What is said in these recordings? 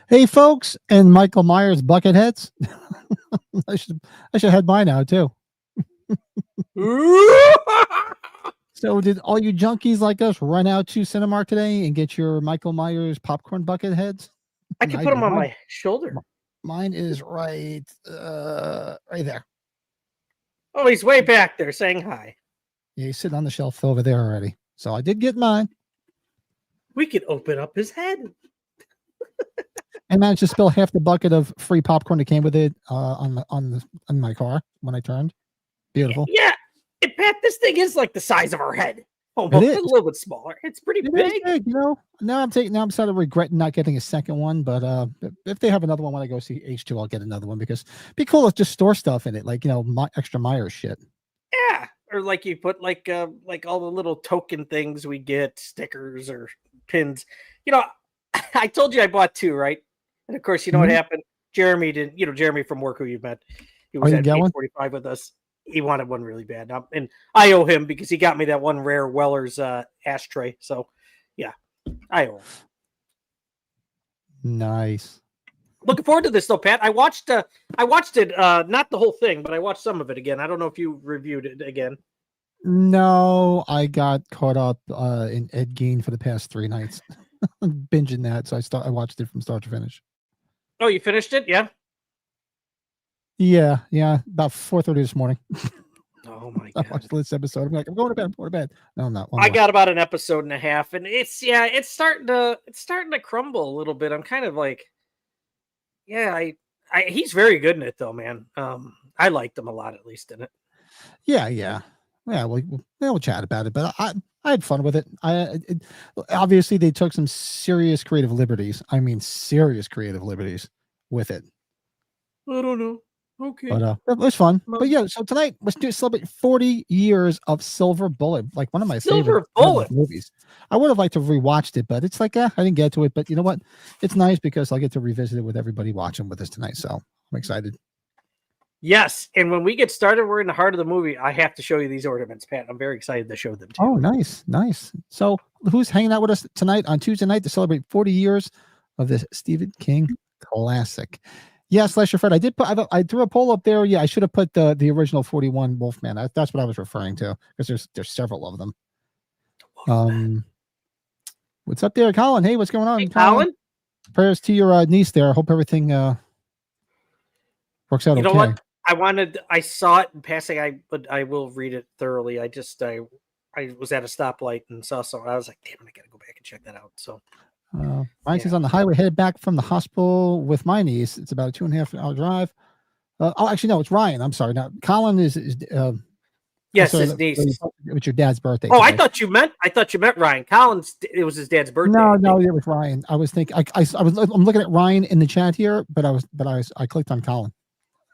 Hey, folks, and Michael Myers bucketheads. I should have mine out too. So, did all you junkies like us run out to Cinemark today and get your Michael Myers popcorn bucket heads? I can put them on my shoulder. Mine is right there. Oh, he's way back there saying hi. Yeah, he's sitting on the shelf over there already. So I did get mine. We could open up his head. I managed to spill half the bucket of free popcorn that came with it on my car when I turned. Beautiful. Yeah, Pat, this thing is like the size of our head. Almost a little bit smaller. It's pretty big. Big, you know. Now I'm sort of regretting not getting a second one, but if they have another one when I go see H2, I'll get another one because it'd be cool to just store stuff in it, like extra Myers shit. Yeah, or like you put like all the little token things we get, stickers or pins. I told you I bought 2, right? And of course, you know what happened? Jeremy didn't. Jeremy from work who you met, he was at 8:45 with us. He wanted one really bad, and I owe him because he got me that one rare Weller's ashtray. So, yeah, I owe him. Nice. Looking forward to this though, Pat. I watched it, not the whole thing, but I watched some of it again. I don't know if you reviewed it again. No, I got caught up in Ed Gein for the past 3 nights, binging that. So I watched it from start to finish. Oh, you finished it? Yeah. Yeah, about 4:30 this morning. Oh my god! I watched this episode. I'm like, I'm going to bed. No, I'm not. I got about an episode and a half, and it's starting to crumble a little bit. I'm kind of like, he's very good in it though, man. I liked him a lot, at least in it. Yeah. We'll chat about it, but I had fun with it. Obviously they took some serious creative liberties. I mean, serious creative liberties with it. I don't know. Okay. But it was fun. But yeah, so tonight let's celebrate 40 years of Silver Bullet, like one of my favorite movies. I would have liked to have rewatched it, but it's like, I didn't get to it. But you know what? It's nice because I'll get to revisit it with everybody watching with us tonight. So I'm excited. Yes, and when we get started, we're in the heart of the movie. I have to show you these ornaments, Pat. I'm very excited to show them to you. Oh, nice. So who's hanging out with us tonight on Tuesday night to celebrate 40 years of this Stephen King classic? Yes, Slasher Fred. I threw a poll up there. Yeah, I should have put the original 41 Wolfman. That's what I was referring to because there's several of them. What's up there, Colin? Hey, what's going on, Colin? Prayers to your niece there. I hope everything works out okay. You know what? I saw it in passing. But I will read it thoroughly. I was at a stoplight and saw something. I was like, damn, I gotta go back and check that out. So. Mine says on the highway headed back from the hospital with my niece. It's about a 2.5 hour drive. Actually, no, it's Ryan. I'm sorry. Now, Colin is yes, his niece. It's your dad's birthday. Oh, today. I thought you meant Ryan. Colin's. It was his dad's birthday. No, it was Ryan. I was thinking. I'm looking at Ryan in the chat here, but I clicked on Colin.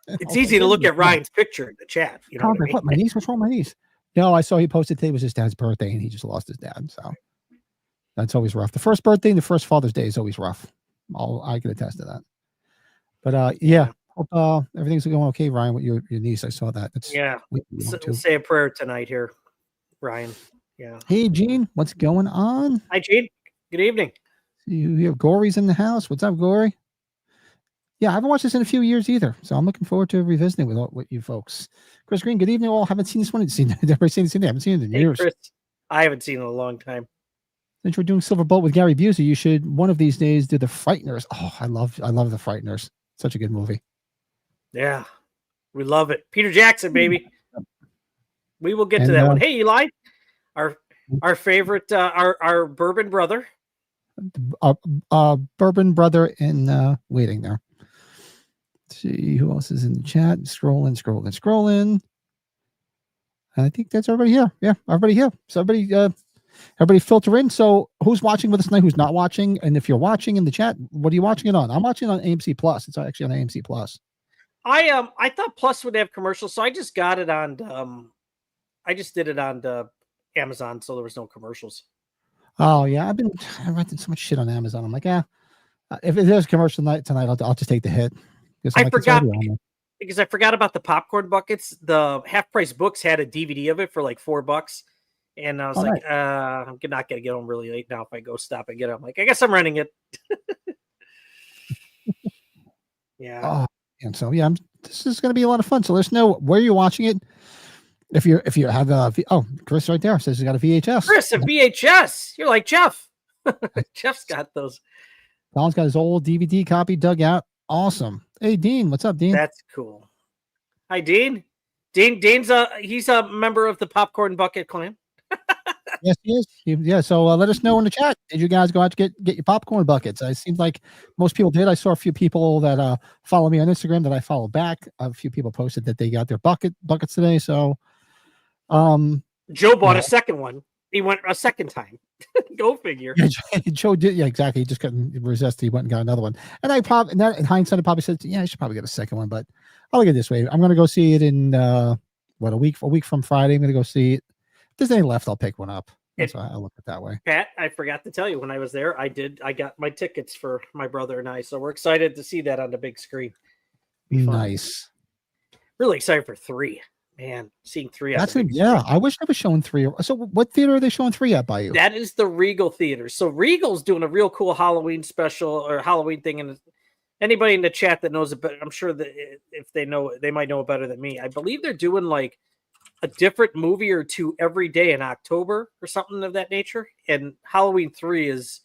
It's easy to look at Ryan's picture in the chat. You know what my niece? What's wrong with my niece? No, I saw he posted today was his dad's birthday, and he just lost his dad. So. That's always rough. The first birthday and the first Father's Day is always rough. I can attest to that. But yeah, hope everything's going okay, Ryan, with your niece. I saw that. We'll say a prayer tonight here, Ryan. Yeah. Hey, Gene, what's going on? Hi, Gene. Good evening. You have Gory's in the house. What's up, Gory? Yeah, I haven't watched this in a few years either, so I'm looking forward to revisiting with you folks. Chris Green, good evening, all. Haven't seen this one. Everybody's seen this. I haven't seen it in years. Chris, I haven't seen it in a long time. Since we're doing Silver Bullet with Gary Busey, you should one of these days do The Frighteners. Oh, I love The Frighteners. Such a good movie. Yeah, we love it. Peter Jackson, baby. We will get to that one. Hey, Eli, our favorite, our bourbon brother. Bourbon brother in waiting there. Let's see who else is in the chat. Scrolling. I think that's everybody here. Yeah, everybody here. So everybody filter in. So who's watching with us tonight? Who's not watching? And if you're watching in the chat, what are you watching it on? I'm watching it on AMC Plus. It's actually on AMC Plus. I thought Plus would have commercials, so I just got it on. I just did it on Amazon, so there was no commercials. Oh yeah, I'm renting so much shit on Amazon. I'm like, if there's a commercial tonight, I'll just take the hit. I forgot because I forgot about the popcorn buckets. The Half Price Books had a DVD of it for like $4. And I was I'm not going to get home really late now if I go stop and get it. I'm like, I guess I'm renting it. Yeah. Oh, and so yeah, this is going to be a lot of fun. So let us know where you're watching it. If you have Chris right there says he's got a VHS. Chris, a VHS. You're like Jeff. Jeff's got those. Colin's got his old DVD copy dug out. Awesome. Hey, Dean, what's up, Dean? That's cool. Hi, Dean. Dean's he's a member of the Popcorn Bucket Clan. Yes, he is. Yeah. So let us know in the chat. Did you guys go out to get your popcorn buckets? It seems like most people did. I saw a few people that follow me on Instagram that I follow back. A few people posted that they got their buckets today. So, Joe bought a second one. He went a second time. Go figure. Yeah, Joe did. Yeah, exactly. He just couldn't resist. He went and got another one. And I probably, in hindsight, I probably said, yeah, I should probably get a second one. But I'll look at it this way. I'm going to go see it in a week from Friday. I'm going to go see it. If there's any left, I'll pick one up. That's why I look at it that way. Pat, I forgot to tell you when I was there, I got my tickets for my brother and I. So we're excited to see that on the big screen. Nice. Really excited for 3. Man, seeing 3. That's it. Yeah, I wish they were showing 3. So, what theater are they showing 3 at by you? That is the Regal Theater. So, Regal's doing a real cool Halloween special or Halloween thing. And anybody in the chat that knows it, but I'm sure that if they know, they might know it better than me. I believe they're doing like a different movie or 2 every day in October or something of that nature. And Halloween 3 is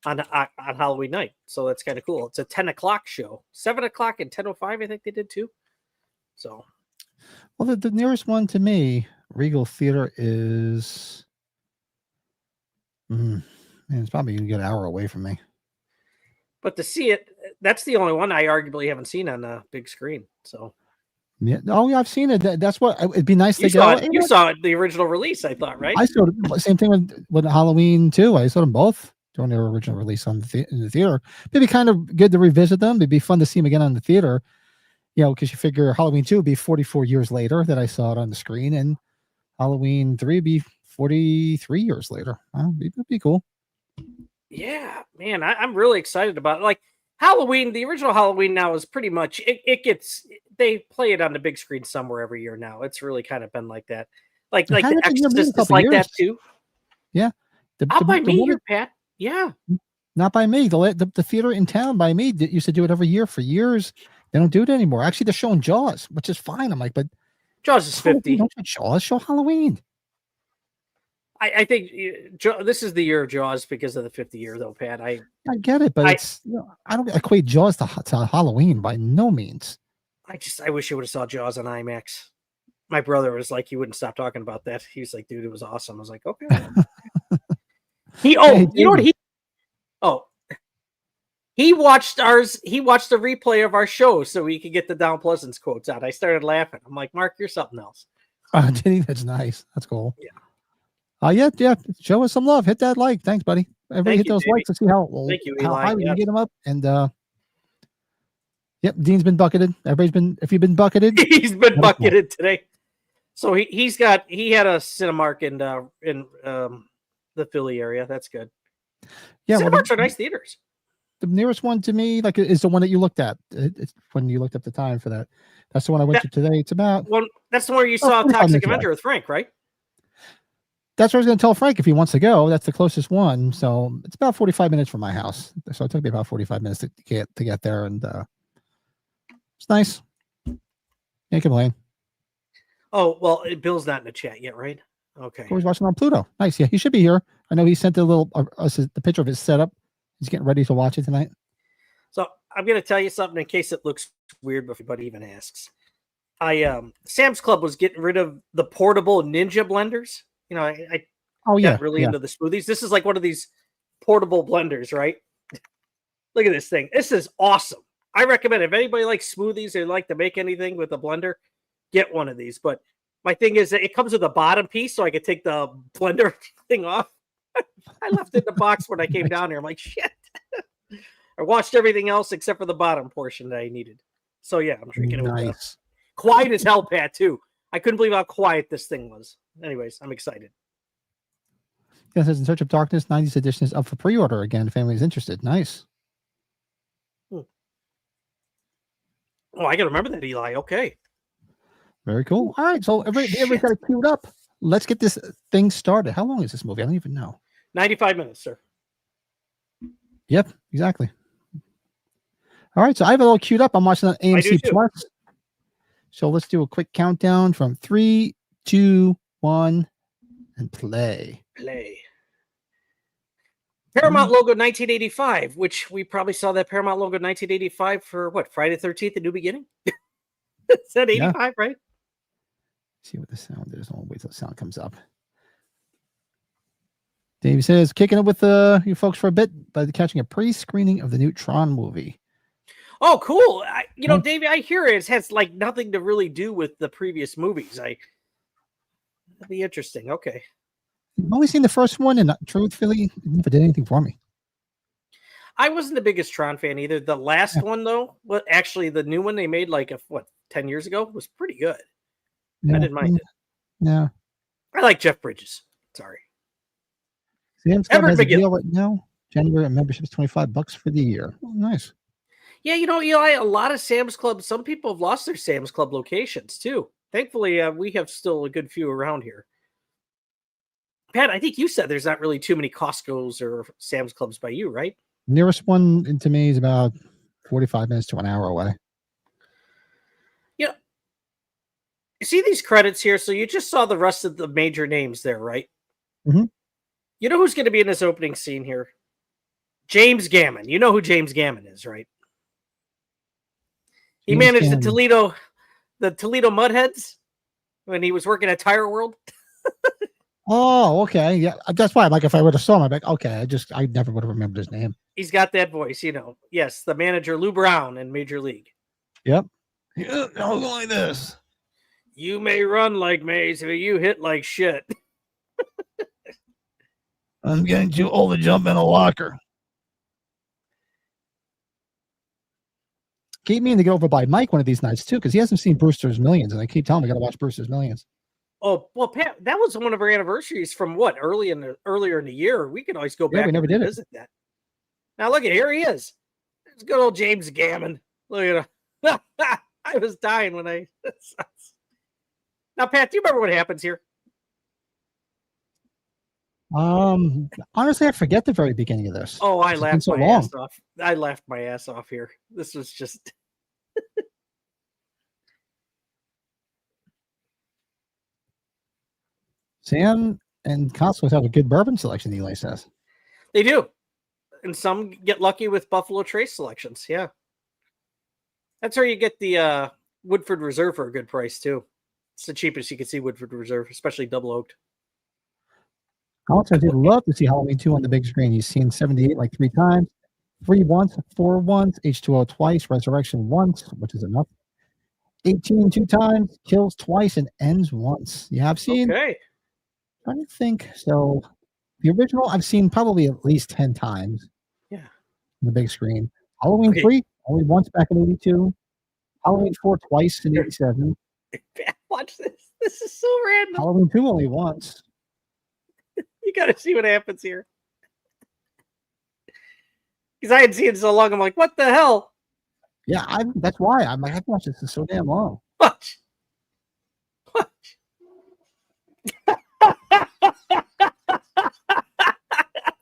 on Halloween night. So, that's kind of cool. It's a 10 o'clock show, 7 o'clock and 10:05. I think they did too. So. Well, the nearest one to me, Regal Theater, is man, it's probably going to get an hour away from me. But to see it, that's the only one I arguably haven't seen on the big screen. So, yeah, oh yeah, I've seen it. That's what it'd be nice you to go. You saw it, the original release, I thought, right? I saw the same thing with Halloween too. I saw them both during their original release in the theater. It'd be kind of good to revisit them. It'd be fun to see them again on the theater. You know, because you figure Halloween 2 would be 44 years later that I saw it on the screen, and Halloween 3 would be 43 years later. It'd be cool. Yeah, man, I'm really excited about it. Like Halloween, the original Halloween now is pretty much they play it on the big screen somewhere every year now. It's really kind of been like that. Like The Exorcist is like that too. Yeah, not by me here, Pat. Yeah, not by me. The theater in town by me used to do it every year for years. They don't do it anymore. Actually, they're showing Jaws, which is fine. I'm like, but Jaws is 50. Don't show Jaws, show Halloween. I think this is the year of Jaws because of the 50 year, though, Pat. I get it, but I don't equate Jaws to Halloween by no means. I wish I would have saw Jaws on IMAX. My brother was like, he wouldn't stop talking about that. He was like, dude, it was awesome. I was like, okay. You know what he watched ours. He watched the replay of our show so he could get the Down Pleasance quotes out. I started laughing. I'm like, Mark, you're something else. Did he? That's nice. That's cool. Yeah. Yeah. Show us some love. Hit that like. Thanks, buddy. Everybody hit those likes to see how high we can get them up. And yep, Dean's been bucketed. Everybody's been. If you've been bucketed, he's been bucketed today. So he had a Cinemark in the Philly area. That's good. Yeah, Cinemarks are nice theaters. The nearest one to me, like, is the one that you looked at. It's when you looked up the time for that. That's the one I went to today. It's about. Well, that's the one where you saw Toxic Avenger with Frank, right? That's what I was going to tell Frank if he wants to go. That's the closest one. So it's about 45 minutes from my house. So it took me about 45 minutes to get there, and it's nice. Can't complain. Oh well, Bill's not in the chat yet, right? Okay. He's watching on Pluto. Nice. Yeah, he should be here. I know he sent the picture of his setup. He's getting ready to watch it tonight. So I'm going to tell you something in case it looks weird before anybody even asks. Sam's Club was getting rid of the portable Ninja blenders. You know, I got really into the smoothies. This is like one of these portable blenders, right? Look at this thing. This is awesome. I recommend if anybody likes smoothies or like to make anything with a blender, get one of these. But my thing is that it comes with a bottom piece, so I could take the blender thing off. I left it in the box when I came down here. I'm like, shit. I watched everything else except for the bottom portion that I needed. So yeah, I'm drinking it with quiet as hell, Pat, too. I couldn't believe how quiet this thing was. Anyways, I'm excited. Yeah, it says In Search of Darkness 90s edition is up for pre-order again if anybody's interested. Nice. Oh, I gotta remember that, Eli. Okay. Very cool. All right, so everybody's got it queued up. Let's get this thing started. How long is this movie? I don't even know. 95 minutes, sir. Yep, exactly. All right, so I have it all queued up. I'm watching on I do AMC too. Plus. So let's do a quick countdown from 3, 2, 1, and play. Paramount logo 1985, which we probably saw that Paramount logo 1985 for what, Friday 13th, A New Beginning? Is that 85, right? See what the sound is. I'll wait till the sound comes up. Dave says, kicking it with you folks for a bit by catching a pre-screening of the new Tron movie. Oh, cool. Davey, I hear it has like nothing to really do with the previous movies. That'd be interesting. Okay. I've only seen the first one, and truthfully, it never did anything for me. I wasn't the biggest Tron fan either. The last one, though, actually the new one they made 10 years ago was pretty good. Yeah. I didn't mind it. Yeah. I like Jeff Bridges. Sorry. Sam's Club has a deal right now. January membership is $25 for the year. Oh, nice. Yeah, Eli, a lot of Sam's Club, some people have lost their Sam's Club locations too. Thankfully, we have still a good few around here. Pat, I think you said there's not really too many Costco's or Sam's Clubs by you, right? Nearest one to me is about 45 minutes to an hour away. Yeah. You see these credits here? So you just saw the rest of the major names there, right? Mm-hmm. You know who's going to be in this opening scene here? James Gammon. You know who James Gammon is, right? He managed the Toledo Mudheads when he was working at Tire World. Oh, okay. Yeah, that's why. Like, if I would have saw him, I'd be like, okay, I never would have remembered his name. He's got that voice, Yes, the manager Lou Brown in Major League. Yep. Yeah, I'll go like this. You may run like Mays, but you hit like shit. I'm getting too old to jump in a locker. Keep meaning to get over by Mike one of these nights too, because he hasn't seen Brewster's Millions, and I keep telling him I got to watch Brewster's Millions. Oh well, Pat, that was one of our anniversaries from what earlier in the year. We could always go back. We never did visit that. Now look at here he is. It's good old James Gammon. Look at him. I was dying when I. Now, Pat, do you remember what happens here? Honestly, I forget the very beginning of this. Oh, I laughed my ass off. I laughed my ass off here. This was just. Sam and Costco's have a good bourbon selection, Eli says. They do. And some get lucky with Buffalo Trace selections. Yeah. That's where you get the Woodford Reserve for a good price, too. It's the cheapest you can see Woodford Reserve, especially double oaked. Alex says he'd love to see Halloween 2 on the big screen. He's seen 78 like 3 times, 3 once, 4 once, H2O twice, Resurrection once, which is enough. 18 2 times, Kills twice, and Ends once. Yeah, I've seen. Okay. I don't think so. The original I've seen probably at least 10 times. Yeah. On the big screen. Halloween 3 only once back in 82. Halloween 4 twice in 87. Watch this. This is so random. Halloween 2 only once. You got to see what happens here. Because I hadn't seen it so long. I'm like, what the hell? Yeah, that's why. I'm like, I've watched this so damn long. Watch.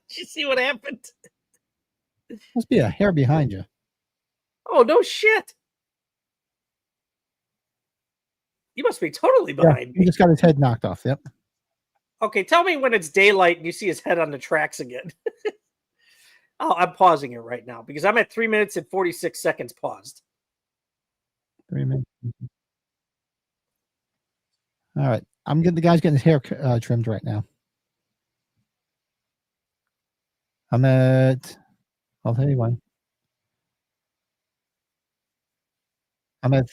Did you see what happened? Must be a hair behind you. Oh, no shit. You must be totally behind me. He just got his head knocked off. Yep. Okay, tell me when it's daylight and you see his head on the tracks again. Oh, I'm pausing it right now because I'm at 3 minutes and 46 seconds paused. 3 minutes. All right. I'm getting the guy's getting his hair trimmed right now. I'll tell you when. I'm at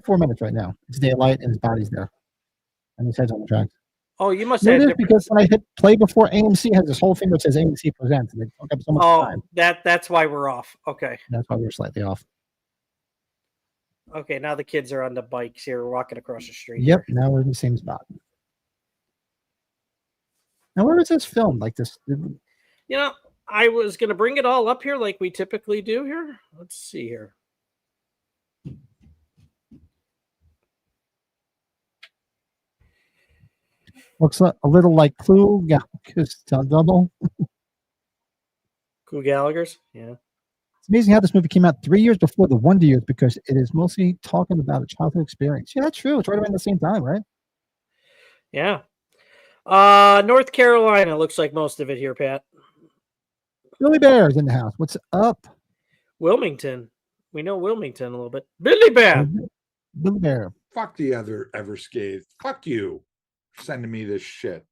4 minutes right now. It's daylight and his body's there. And his head's on the tracks. Oh, you must have because when I hit play before, AMC has this whole thing that says AMC presents, and they took up so much time. That's why we're off. Okay. That's why we're slightly off. Okay, now the kids are on the bikes here, walking across the street. Yep, now we're in the same spot. Now, where is this filmed? Like this? I was going to bring it all up here like we typically do here. Let's see here. Looks a little like Clue. Yeah, double. Cool Gallagher's. Yeah. It's amazing how this movie came out 3 years before the Wonder Years because it is mostly talking about a childhood experience. Yeah, that's true. It's right around the same time, right? Yeah. North Carolina looks like most of it here, Pat. Billy Bear's in the house. What's up? Wilmington. We know Wilmington a little bit. Billy Bear. Billy Bear. Fuck the other ever scathed. Fuck you for sending me this shit.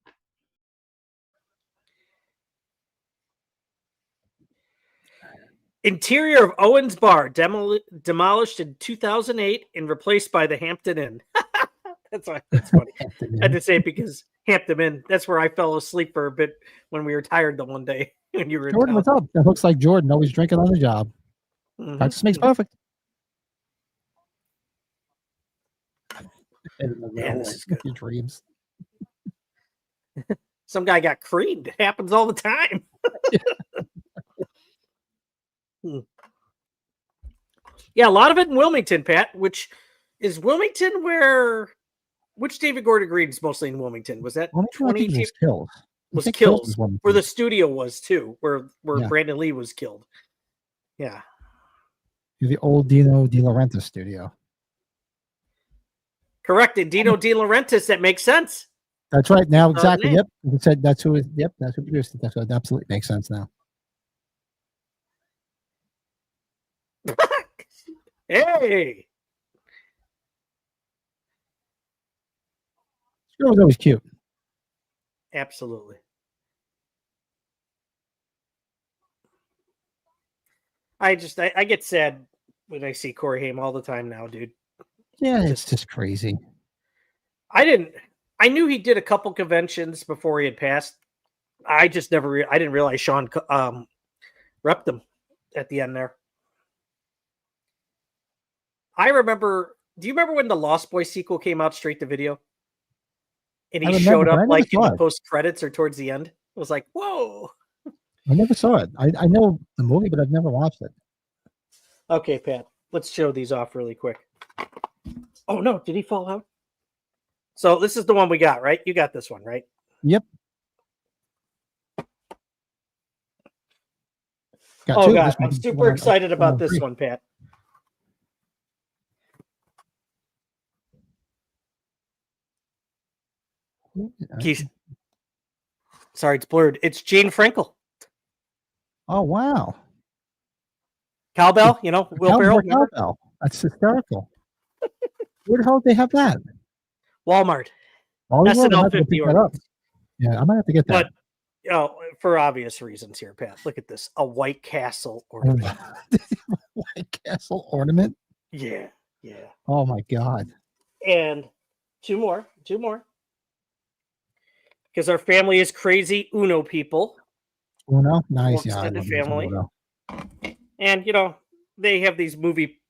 Interior of Owens Bar demolished in 2008 and replaced by the Hampton Inn. That's funny. I had to say it because Hampton Inn. That's where I fell asleep for a bit when we were tired the one day when you were. Jordan, what's up? That looks like Jordan always drinking on the job. Mm-hmm. Practice makes perfect. Yeah, this is good. Your dreams. Some guy got creamed. It happens all the time. Yeah, a lot of it in Wilmington, Pat. Which is Wilmington where? Which David Gordon Green's mostly in Wilmington? Was that 20 was Kills? Was Kills where the studio was too, where Yeah. Brandon Lee was killed. Yeah. The old Dino De Laurentiis studio. Correct. And Dino De Laurentiis, that makes sense. That's right. Now, exactly. name. Yep. It said that's who. Yep. That's who produced it. That's what absolutely makes sense now. Hey. This girl was always cute. Absolutely. I get sad when I see Corey Haim all the time now, dude. Yeah, it's just crazy. I knew he did a couple conventions before he had passed. I just never, I didn't realize Sean repped him at the end there. I remember, do you remember when the Lost Boys sequel came out straight to video? And he showed up like in the post credits or towards the end. It was like, whoa. I never saw it. I know the movie, but I've never watched it. Okay, Pat, let's show these off really quick. Oh, no. Did he fall out? So this is the one we got, right? You got this one, right? Yep. Got Oh, two. God. I'm super excited about this one, Pat. Sorry, it's blurred. It's Gene Frankel. Oh, wow. Cowbell, you know, Will Ferrell. Cowbell. That's hysterical. Where the hell did they have that? Walmart. SNL 50 Yeah, I might have to get that. But for obvious reasons here, Pat. Look at this. A White Castle ornament. White Castle ornament? Yeah. Oh my God. And two more. Because our family is crazy Uno people. Uno? Nice. Yeah. Extended family. And, you know, they have these movie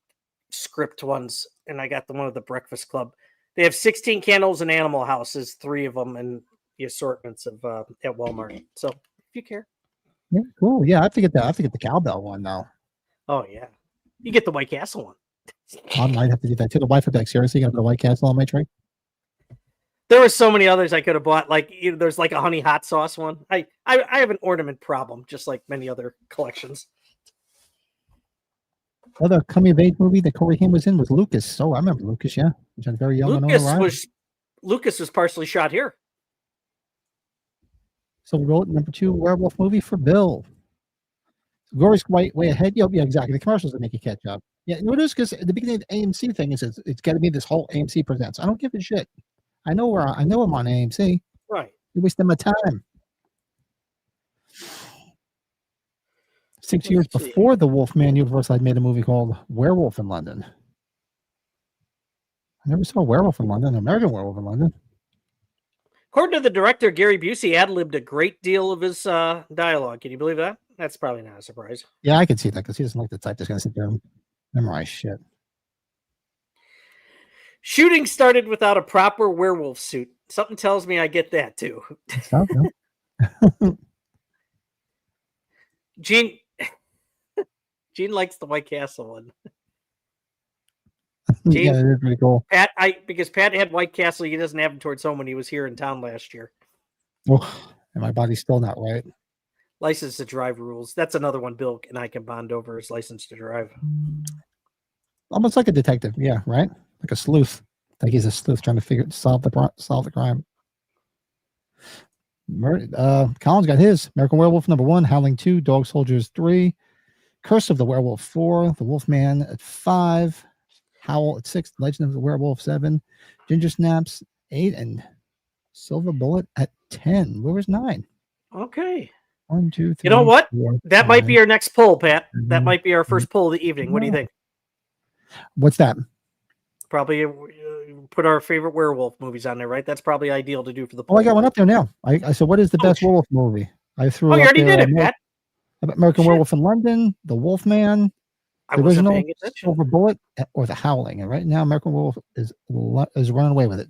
script ones. And I got the one at the Breakfast Club. They have 16 candles and Animal Houses, 3 of them, and the assortments of at Walmart. So, if you care. Yeah, cool. Yeah, I have to get that. I have to get the Cowbell one now. Oh, yeah. You get the White Castle one. I might have to get that too. The wife would be like, seriously, you got to put a White Castle on my tray? There were so many others I could have bought. Like, there's like a honey hot sauce one. I have an ornament problem, just like many other collections. Other coming of age movie that Corey Haim was in was Lucas. Oh, I remember Lucas. Yeah, he was very young. Lucas was partially shot here. So we wrote number 2 werewolf movie for Bill. Gory's way ahead. Yeah, exactly. The commercials that make you catch up. Yeah, what it is because at the beginning of the AMC thing is it's got to be this whole AMC presents. I don't give a shit. I know I'm on AMC. Right. You're wasting my time. 6 years before the Wolfman universe, I'd made a movie called Werewolf in London. I never saw Werewolf in London, American Werewolf in London. According to the director, Gary Busey ad-libbed a great deal of his dialogue. Can you believe that? That's probably not a surprise. Yeah, I can see that because he doesn't like the type that's going to sit there and memorize shit. Shooting started without a proper werewolf suit. Something tells me I get that too. Gene likes the White Castle one. Gene, yeah, it is pretty cool. Pat, because Pat had White Castle, he doesn't have him towards home when he was here in town last year. Oh, and my body's still not right. License to Drive rules. That's another one Bill and I can bond over is License to Drive. Almost like a detective, yeah, right? Like a sleuth. Like he's a sleuth trying to solve the crime. Colin's got his American Werewolf #1, Howling 2, Dog Soldiers 3, Curse of the Werewolf 4, The Wolfman at 5, Howl at 6, Legend of the Werewolf 7, Ginger Snaps 8, and Silver Bullet at 10. Where's 9? Okay. 1, 2, 3. You know what? 4, that 5, might be our next poll, Pat. 7, That might be our first poll of the evening. What do you think? What's that? Probably put our favorite werewolf movies on there, right? That's probably ideal to do for the poll. Oh, I got one up there now. I said, what is the best werewolf movie? I threw. Oh, you up already there, did it, Pat. American Werewolf in London, The Wolfman, I the wasn't original paying attention. Silver Bullet, or The Howling. And right now, American Werewolf is running away with it.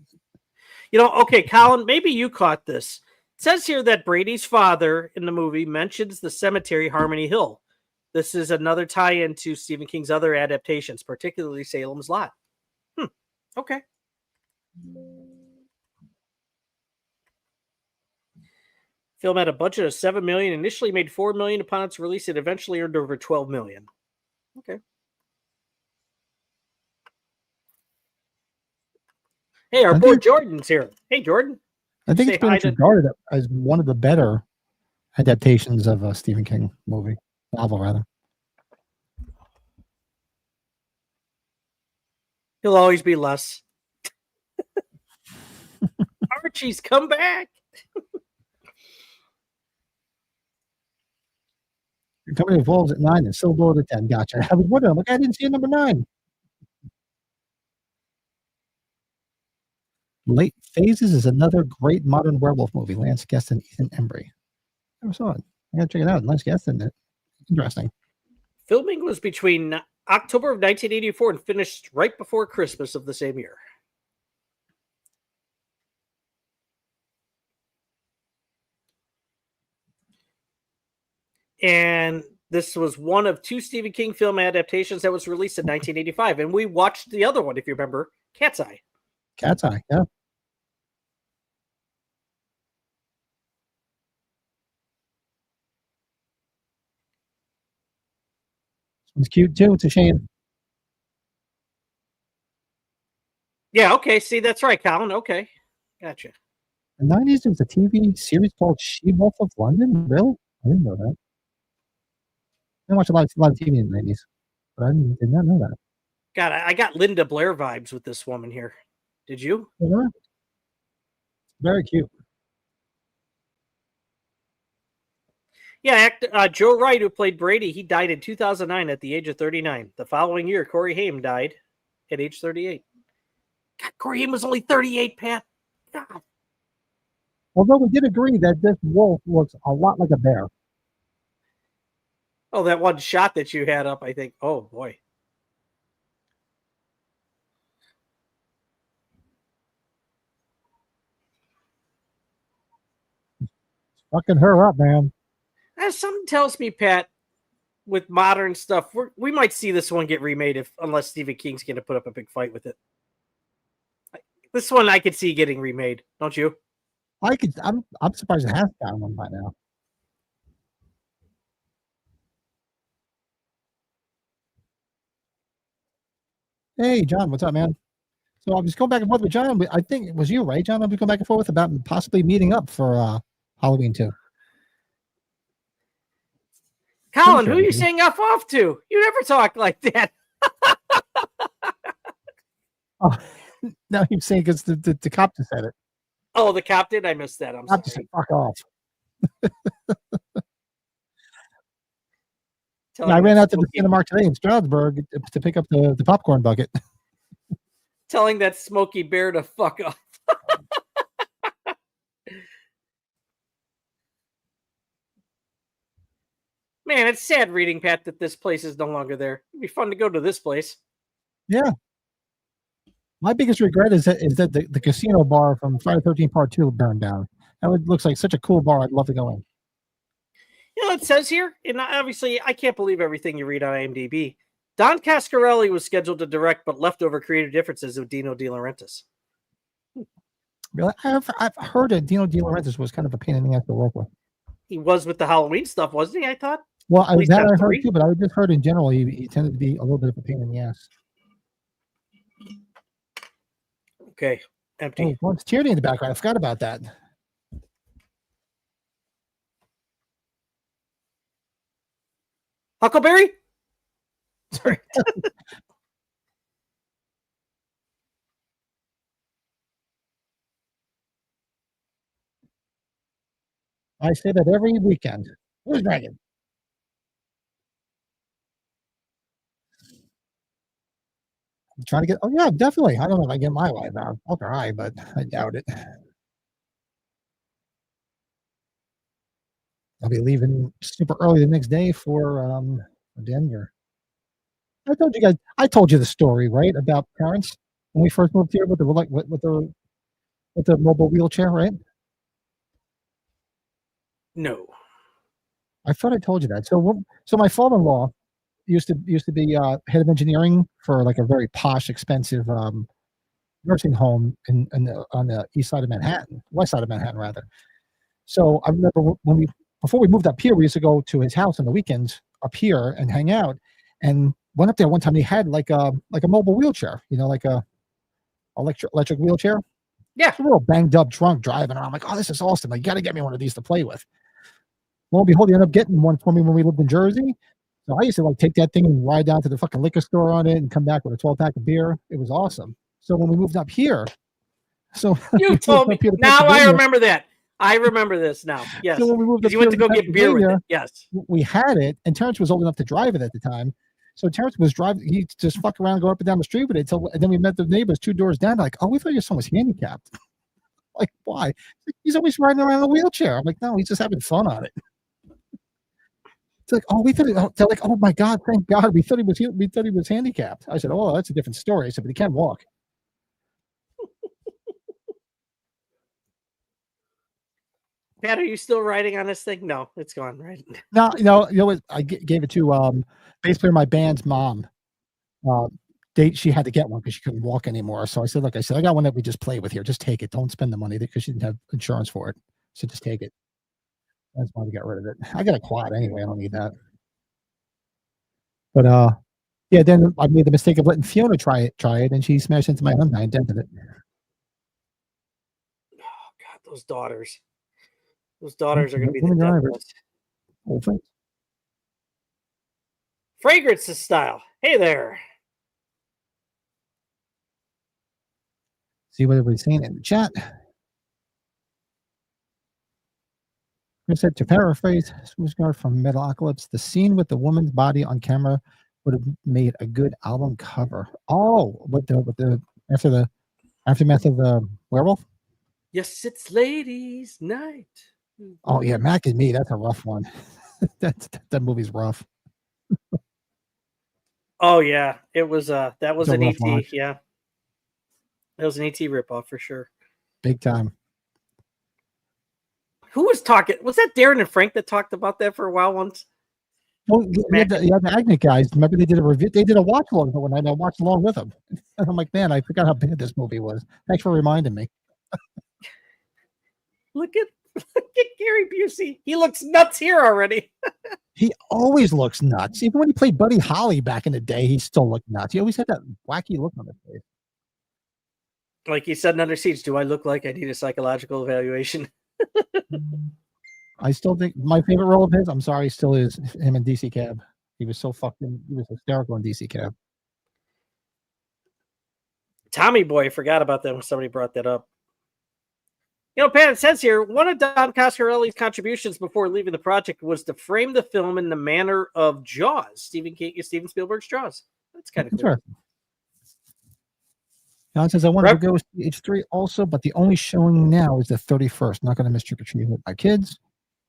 You know, okay, Colin, maybe you caught this. It says here that Brady's father in the movie mentions the cemetery Harmony Hill. This is another tie-in to Stephen King's other adaptations, particularly Salem's Lot. Okay. Film had a budget of $7 million, initially made $4 million upon its release. It eventually earned over $12 million. Okay. Hey, our boy Jordan's here. Hey, Jordan. I think it's been regarded as one of the better adaptations of a Stephen King novel, rather. He'll always be less. Archie's come back. Your company evolves at 9 and Silver Bullet at 10. Gotcha. I was wondering, like, I didn't see a number 9. Late Phases is another great modern werewolf movie. Lance Guest and Ethan Embry. I never saw it. I gotta check it out. Lance Guest in it. Interesting. Filming was between October of 1984 and finished right before Christmas of the same year. And this was one of 2 Stephen King film adaptations that was released in 1985. And we watched the other one, if you remember, Cat's Eye. Cat's Eye, yeah. It's cute too. It's a shame. Yeah, okay. See, that's right, Colin. Okay. Gotcha. In the 90s, there was a TV series called She-Wolf of London. Really? I didn't know that. I watched a lot of TV in the 90s, but I did not know that. God, I got Linda Blair vibes with this woman here. Did you? Yeah. Very cute. Yeah, Joe Wright, who played Brady, he died in 2009 at the age of 39. The following year, Corey Haim died at age 38. God, Corey Haim was only 38, Pat. God. Although we did agree that this wolf looks a lot like a bear. Oh, that one shot that you had up, I think. Oh, boy. Fucking her up, man. Something tells me, Pat, with modern stuff, we might see this one get remade unless Stephen King's going to put up a big fight with it. This one I could see getting remade, don't you? I'm surprised it has gotten one by now. Hey, John, what's up, man? So I was going back and forth with John. I think it was you, right, John? I was going back and forth about possibly meeting up for Halloween 2. Colin, who are you saying F off to? You never talk like that. Oh, no, he's saying because the cop just said it. Oh, the cop did? I missed that. I'm sorry. Just said, fuck off. I ran out to the Cinemark today in Stroudsburg to pick up the popcorn bucket. Telling that Smokey Bear to fuck off. Man, it's sad reading, Pat, that this place is no longer there. It'd be fun to go to this place. Yeah. My biggest regret is that the casino bar from Friday the 13th Part 2 burned down. That looks like such a cool bar. I'd love to go in. You know, it says here, and obviously I can't believe everything you read on IMDb. Don Cascarelli was scheduled to direct, but left over creative differences with Dino De Laurentiis. Really? I've heard that Dino De Laurentiis was kind of a pain in the ass to work with. He was with the Halloween stuff, wasn't he? I thought. Well, At least that on I heard 3. too, but I just heard in general he tended to be a little bit of a pain in the ass. Okay, empty. Oh, it's Tierney in the background. I forgot about that. Huckleberry? Sorry. I say that every weekend. Who's Megan? I'm trying to get. Oh yeah, definitely. I don't know if I get my wife out. I'll try, but I doubt it. I'll be leaving super early the next day for Denver. I told you guys. I told you the story, right, about parents when we first moved here with the with the mobile wheelchair, right? No. I thought I told you that. So my father-in-law used to be head of engineering for like a very posh, expensive nursing home on the east side of Manhattan, west side of Manhattan rather. So I remember when before we moved up here, we used to go to his house on the weekends up here and hang out. And went up there one time. He had like a mobile wheelchair, like a electric wheelchair. Yeah. So we're all banged up, drunk, driving around. I'm like, oh, this is awesome! Like, you got to get me one of these to play with. Lo and behold, he ended up getting one for me when we lived in Jersey. So I used to like take that thing and ride down to the fucking liquor store on it and come back with a 12-pack of beer. It was awesome. So when we moved up here, you told me. Now I remember that. I remember this now. Yes. So when we moved up you went to go get beer with it. Yes. We had it, and Terrence was old enough to drive it at the time. So Terrence was driving. He just fuck around, go up and down the street with it. And then we met the neighbors 2 doors down. Like, oh, we thought your son was handicapped. Like, why? He's always riding around in a wheelchair. I'm like, no, he's just having fun on it. It's like, oh, they're like, oh my God, thank God, we thought he was handicapped. I said, oh, that's a different story. I said, but he can walk. Pat, are you still riding on this thing? No, it's gone, right? No, you know what? I gave it to bass player my band's mom. She had to get one because she couldn't walk anymore. So I said, look, I got one that we just play with here. Just take it. Don't spend the money because she didn't have insurance for it. So just take it. That's why we got rid of it. I got a quad anyway. I don't need that. But yeah. Then I made the mistake of letting Fiona try it, and she smashed into my Hyundai and dented it. Oh God, those daughters. Those daughters are going to be the drivers. Fragrances style. Hey there. See what everybody's saying in the chat. I said to paraphrase Swooshguard from Metalocalypse, the scene with the woman's body on camera would have made a good album cover. Oh, with the aftermath of the Werewolf. Yes, it's ladies' night. Oh yeah, Mac and Me. That's a rough one. that movie's rough. Oh yeah, it was. That was an ET. Watch. Yeah, it was an ET ripoff for sure. Big time. Who was talking? Was that Darren and Frank that talked about that for a while once? Well, you had the Agnet guys. Remember they did a review. They did a watch along one night. I watched along with them. And I'm like, man, I forgot how bad this movie was. Thanks for reminding me. Look at Gary Busey. He looks nuts here already. He always looks nuts. Even when he played Buddy Holly back in the day, he still looked nuts. He always had that wacky look on his face. Like he said in Under Siege, do I look like I need a psychological evaluation? I still think my favorite role of his, I'm sorry, still is him in DC Cab. He was hysterical in DC Cab. Tommy Boy, I forgot about that when somebody brought that up. Pat, it says here, one of Don Coscarelli's contributions before leaving the project was to frame the film in the manner of Jaws, Steven Spielberg's Jaws. That's kind of cool. John says, I want to go see H3 also, but the only showing now is the 31st. Not going to miss trick or treat with my kids.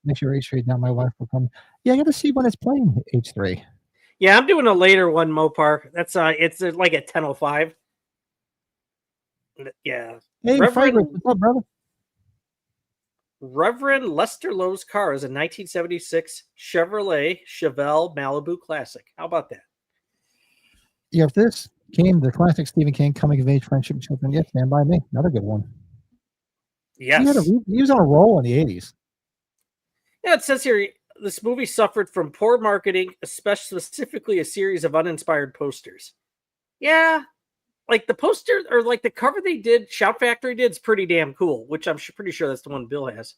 Make sure H3, now my wife will come. Yeah, I got to see when it's playing H3. Yeah, I'm doing a later one, Mopar. That's it's like at 10:05. Yeah. Hey, Reverend, what's up, brother? Reverend Lester Lowe's car is a 1976 Chevrolet Chevelle Malibu Classic. How about that? Yeah, if this came the classic Stephen King coming of age friendship with children, yes, Stand By Me. Another good one. Yes. He was on a roll in the 80s. Yeah, it says here this movie suffered from poor marketing, especially specifically a series of uninspired posters. Yeah, like the poster or like the cover they did, Shout Factory did, is pretty damn cool. Which I'm pretty sure that's the one Bill has.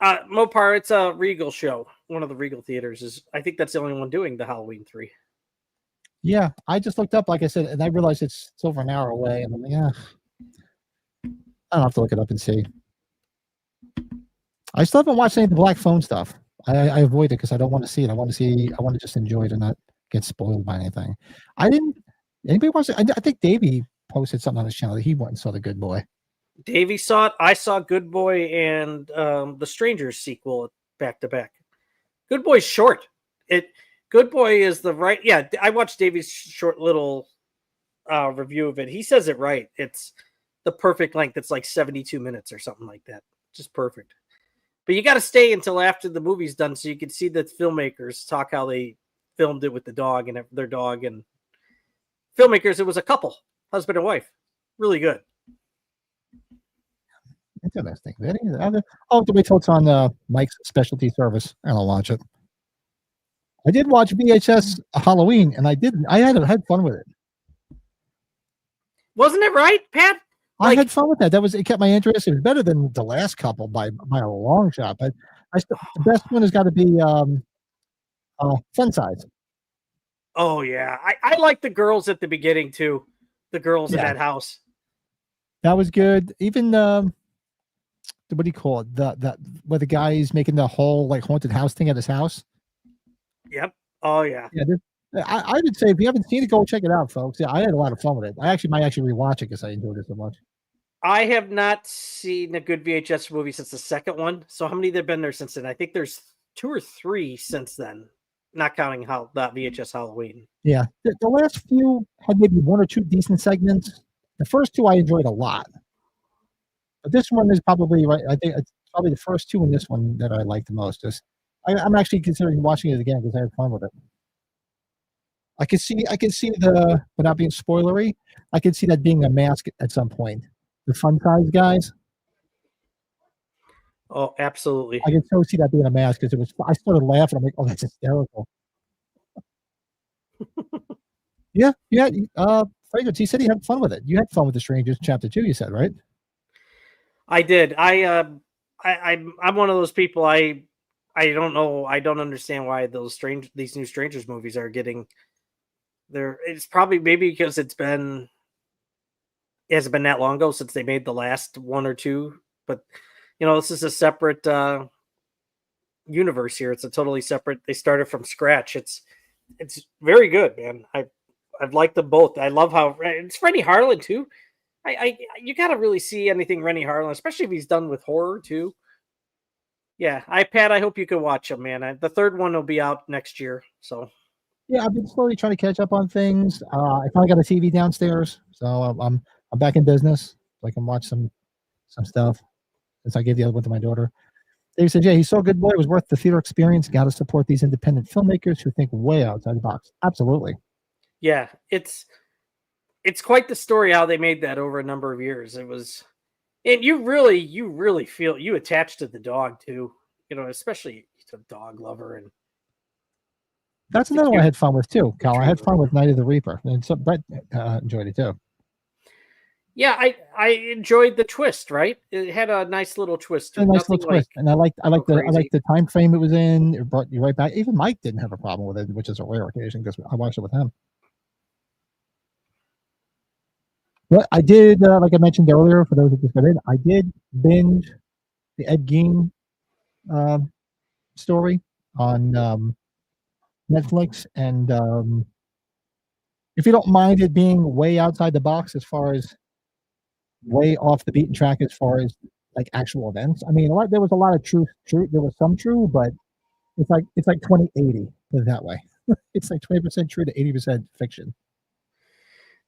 Mopar, it's a Regal show. One of the Regal theaters is. I think that's the only one doing the Halloween 3. Yeah, I just looked up, like I said, and I realized it's over an hour away. And I'm like, yeah, I don't have to look it up and see. I still haven't watched any of the Black Phone stuff. I avoid it because I don't want to see it. I want to just enjoy it and not get spoiled by anything. Anybody watch it? I think Davey posted something on his channel that he went and saw The Good Boy. Davey saw it. I saw Good Boy and the Strangers sequel back to back. Good Boy's short. Good Boy is the right. Yeah, I watched Davey's short little review of it. He says it right. It's the perfect length. It's like 72 minutes or something like that. Just perfect. But you got to stay until after the movie's done so you can see the filmmakers talk how they filmed it with the dog and their dog and filmmakers. It was a couple, husband and wife. Really good. Interesting. Oh, wait till it's on Mike's specialty service, and I'll launch it. I did watch VHS Halloween, and I had fun with it. Wasn't it right, Pat? I had fun with that. It kept my interest. It was better than the last couple by a long shot. But the best one has got to be Fun Size. Oh yeah, I like the girls at the beginning too. The girls in that house. That was good. Even what do you call it? The where the guy is making the whole like haunted house thing at his house. Yep. Oh yeah. Yeah. I would say if you haven't seen it, go check it out, folks. Yeah, I had a lot of fun with it. I might rewatch it because I enjoyed it so much. I have not seen a good VHS movie since the second one. So how many have been there since then? I think there's 2 or 3 since then, not counting that VHS Halloween. Yeah, the last few had maybe 1 or 2 decent segments. The first 2 I enjoyed a lot, but this one is probably right. I think it's probably the first 2 in this one that I like the most. I'm actually considering watching it again because I had fun with it. I can see without being spoilery, I can see that being a mask at some point. The Fun Size guys. Oh, absolutely. I can so see that being a mask because I started laughing. I'm like, oh, that's hysterical. yeah. Fragrance. He said he had fun with it. You had fun with The Strangers Chapter 2. You said, right? I did. I'm one of those people. I don't know. I don't understand why these new Strangers movies are getting there. It's probably maybe because it hasn't been that long ago since they made the last 1 or 2. But this is a separate universe here. It's a totally separate. They started from scratch. It's very good, man. I've liked them both. I love how it's Rennie Harlan too. You got to really see anything Rennie Harlan, especially if he's done with horror too. Yeah, Pat, I hope you can watch them, man. The third one will be out next year. So yeah, I've been slowly trying to catch up on things. I finally got a TV downstairs, so I'm back in business. So I can watch some stuff since I gave the other one to my daughter. Dave said, yeah, he saw Good Boy. It was worth the theater experience. Got to support these independent filmmakers who think way outside the box. Absolutely. Yeah, it's quite the story how they made that over a number of years. It was, and you really feel you attached to the dog too. Especially a dog lover, and that's another one I had fun with too, Cal. I had fun with Night of the Reaper, and so Brett enjoyed it too. Yeah, I enjoyed the twist. Right, it had a nice little twist. A nice little twist, and I like the time frame it was in. It brought you right back. Even Mike didn't have a problem with it, which is a rare occasion because I watched it with him. But I did, like I mentioned earlier, for those who just got in, I did binge the Ed Gein story on Netflix, and if you don't mind it being way outside the box as far as way off the beaten track as far as like actual events. I mean, there was a lot of truth. There was some true, but it's like 20-80, put it that way. It's like 20% true to 80% fiction.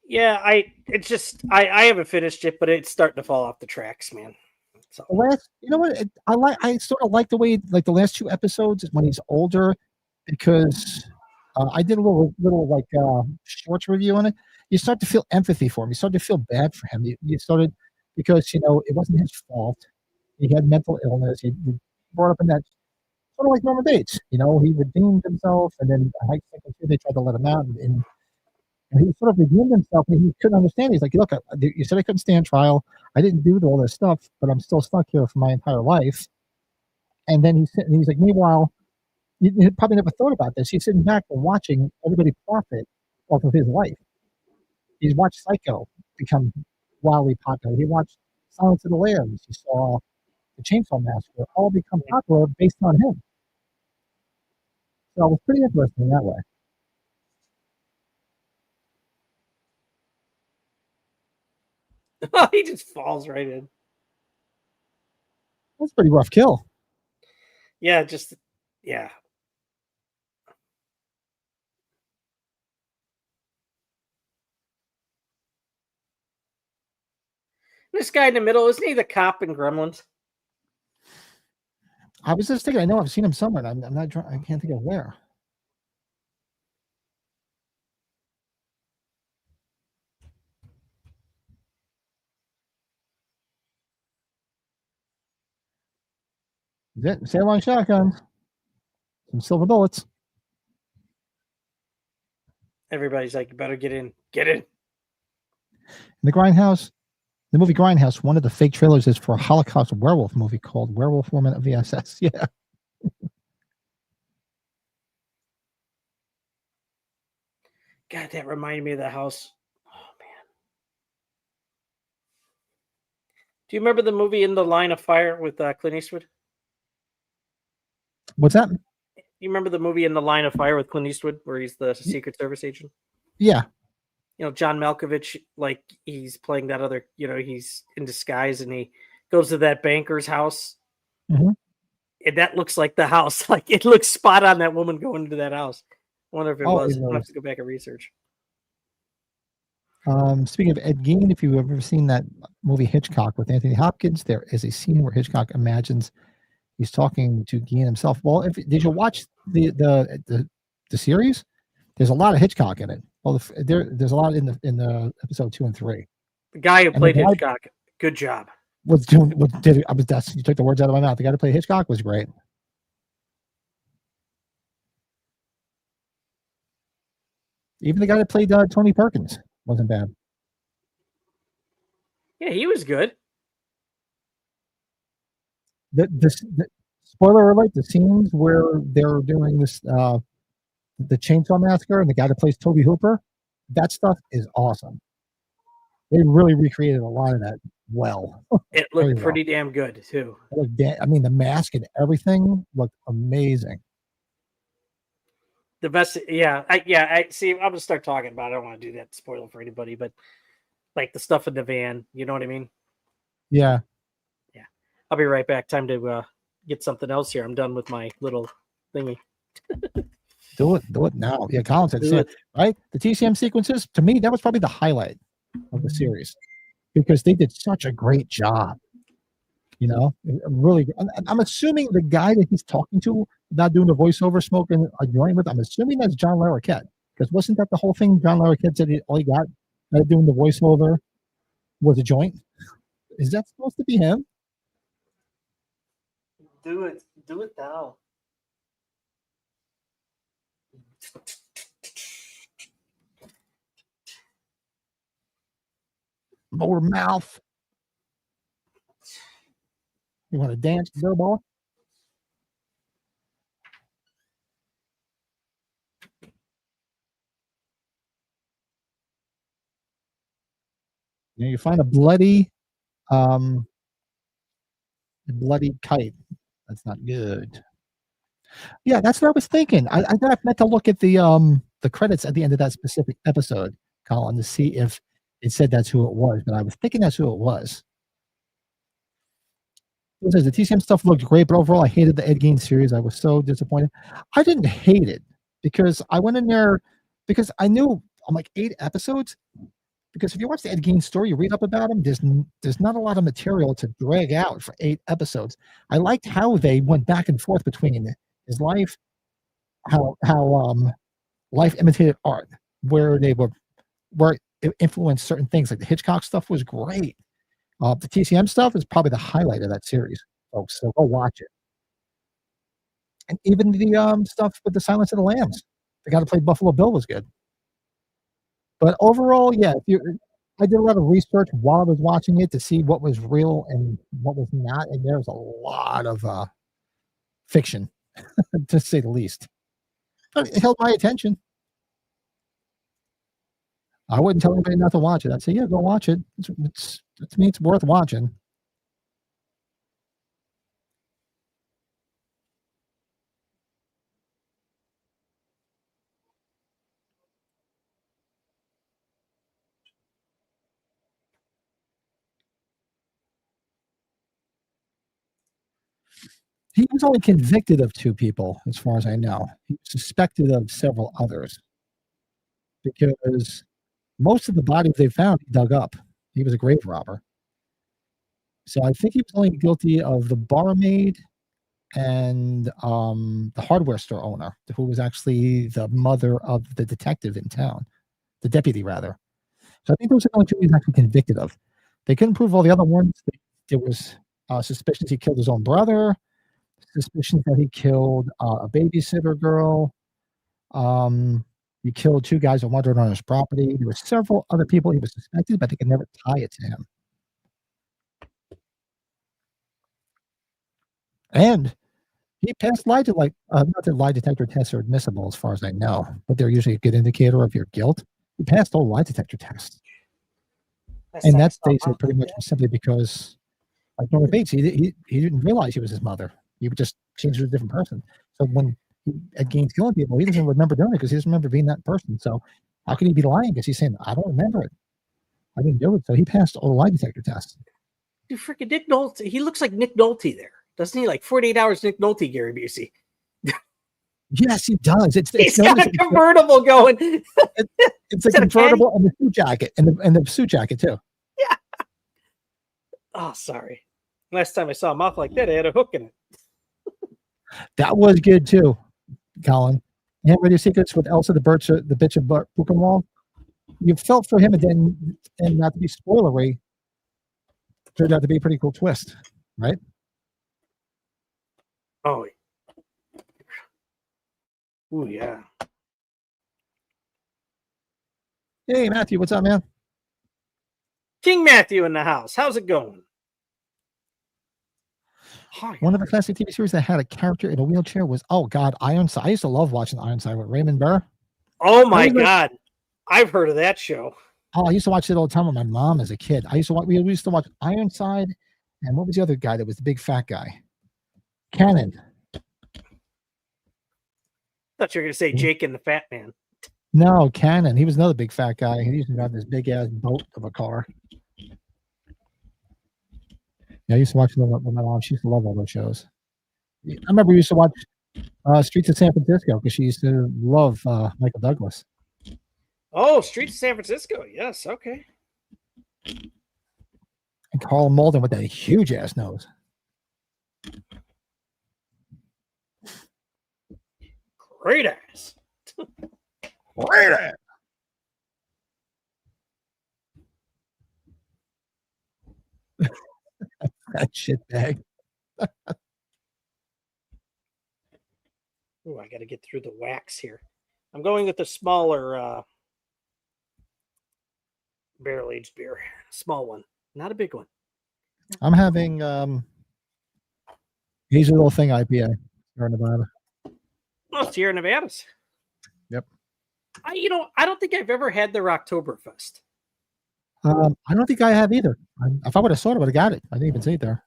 Yeah, I haven't finished it, but it's starting to fall off the tracks, man. So I sort of like the way like the last 2 episodes when he's older, because I did a little like shorts review on it. You start to feel empathy for him. You start to feel bad for him. You started because it wasn't his fault. he had mental illness. He brought up in that sort of like Norman Bates. You know, he redeemed himself, and then I think they tried to let him out, and he sort of redeemed himself, and he couldn't understand. He's like, look, you said I couldn't stand trial. I didn't do all this stuff, but I'm still stuck here for my entire life. And then he's like, meanwhile, you probably never thought about this. He's sitting back and watching everybody profit off of his life. He's watched Psycho become wildly popular. He watched Silence of the Lambs. He saw the Chainsaw Massacre all become popular based on him. So it was pretty interesting that way. He just falls right in. That's a pretty rough kill. Yeah, yeah. This guy in the middle, isn't he the cop in Gremlins? I was just thinking, I know I've seen him somewhere. I'm not. I can't think of where. That's it. Sail on shotgun. Some silver bullets. Everybody's like, you better get in. Get in. In the Grindhouse, the movie Grindhouse, one of the fake trailers is for a Holocaust werewolf movie called Werewolf Woman of the SS. Yeah. God, that reminded me of the house. Oh, man. Do you remember the movie In the Line of Fire with Clint Eastwood? What's that? You remember the movie In the Line of Fire with Clint Eastwood where he's the Secret Service agent? Yeah. You know, John Malkovich, like he's playing that other, you know, he's in disguise and he goes to that banker's house. Mm-hmm. And that looks like the house. Like it looks spot on that woman going into that house. I wonder if it was. I'll have to go back and research. Speaking of Ed Gein, if you've ever seen that movie Hitchcock with Anthony Hopkins, there is a scene where Hitchcock imagines he's talking to Gein himself. Well, did you watch the series? There's a lot of Hitchcock in it. Well, there's a lot in the episode 2 and 3. The guy who played Hitchcock, good job. You took the words out of my mouth. The guy who played Hitchcock was great. Even the guy that played Tony Perkins wasn't bad. Yeah, he was good. The spoiler alert: the scenes where they're doing this, the Chainsaw Massacre, and the guy that plays Toby Hooper, that stuff is awesome. They really recreated a lot of that well. It looked pretty damn good too. I mean, the mask and everything looked amazing. The best, yeah, I see. I'm gonna start talking about it. I don't want to do that spoiler for anybody, but like the stuff in the van, you know what I mean? Yeah. I'll be right back. Time to get something else here. I'm done with my little thingy. Do it now. Yeah, Colin said, right? The TCM sequences, to me, that was probably the highlight of the series because they did such a great job. You know, really. I'm assuming the guy that he's talking to, not doing the voiceover, smoking a joint with, I'm assuming that's John Larroquette. Because wasn't that the whole thing? John Larroquette said all he got doing the voiceover was a joint. Is that supposed to be him? Do it now. More mouth. You want to dance, Bill Ball? You find a bloody kite. That's not good. Yeah, that's what I was thinking. I meant to look at the credits at the end of that specific episode, Colin, to see if it said that's who it was. But I was thinking that's who it was. It says the TCM stuff looked great, but overall, I hated the Ed Gein series. I was so disappointed. I didn't hate it because I went in there because I knew I'm like 8 episodes. Because if you watch the Ed Gein story, you read up about him, there's not a lot of material to drag out for 8 episodes. I liked how they went back and forth between his life, how life imitated art, where it influenced certain things. Like the Hitchcock stuff was great. The TCM stuff is probably the highlight of that series, folks. So go watch it. And even the stuff with the Silence of the Lambs, the guy that played Buffalo Bill was good. But overall, yeah, I did a lot of research while I was watching it to see what was real and what was not, and there's a lot of fiction, to say the least. But it held my attention. I wouldn't tell anybody not to watch it. I'd say, yeah, go watch it. To me, it's worth watching. He was only convicted of 2 people, as far as I know. He was suspected of several others because most of the bodies they found, he dug up. He was a grave robber. So I think he was only guilty of the barmaid and the hardware store owner, who was actually the mother of the detective in town, the deputy, rather. So I think those are the only 2 he was actually convicted of. They couldn't prove all the other ones. There was suspicions he killed his own brother, suspicions that he killed a babysitter girl. He killed 2 guys that wandered on his property. There were several other people he was suspected, but they could never tie it to him. And he passed not that lie detector tests are admissible as far as I know, but they're usually a good indicator of your guilt. He passed all lie detector tests. And that's basically pretty much simply because, like Norman Bates, he didn't realize he was his mother. He would just change to a different person. So when he had Gaines killing people, he doesn't remember doing it because he doesn't remember being that person. So how can he be lying? Because he's saying, I don't remember it. I didn't do it. So he passed all the lie detector tests. Dude, freaking Nick Nolte. He looks like Nick Nolte there. Doesn't he? Like 48 Hours Nick Nolte, Gary Busey. Yes, he does. He's got a convertible going. It's a convertible and the suit jacket, and the suit jacket too. Yeah. Oh, sorry. Last time I saw a mouth like that, I had a hook in it. That was good too, Colin. You have Radio Secrets with Elsa the bitch of Buchenwald. You felt for him, and not to be spoilery, turned out to be a pretty cool twist, right? Oh, ooh, yeah. Hey, Matthew, what's up, man? King Matthew in the house. How's it going? One of the classic TV series that had a character in a wheelchair was, oh God, Ironside. I used to love watching Ironside with Raymond Burr. Oh my God. I've heard of that show. Oh, I used to watch it all the time with my mom as a kid. We used to watch Ironside, and what was the other guy that was the big fat guy? Cannon. Thought you were going to say Jake and the Fat Man. No, Cannon. He was another big fat guy. He used to have this big ass boat of a car. Yeah, I used to watch them with my mom. She used to love all those shows. I remember we used to watch Streets of San Francisco because she used to love Michael Douglas. Oh, Streets of San Francisco. Yes, okay. And Carl Malden with that huge ass nose. Great ass. Great ass. That shit bag. Oh, I got to get through the wax here. I'm going with the smaller barrel-aged beer. Small one, not a big one. I'm having Hazy Little Thing IPA here in Nevada. Oh, it's Sierra Nevadas. Yep. I don't think I've ever had their Oktoberfest. I don't think I have either. If I would have saw it, I would have got it. I didn't even see it there.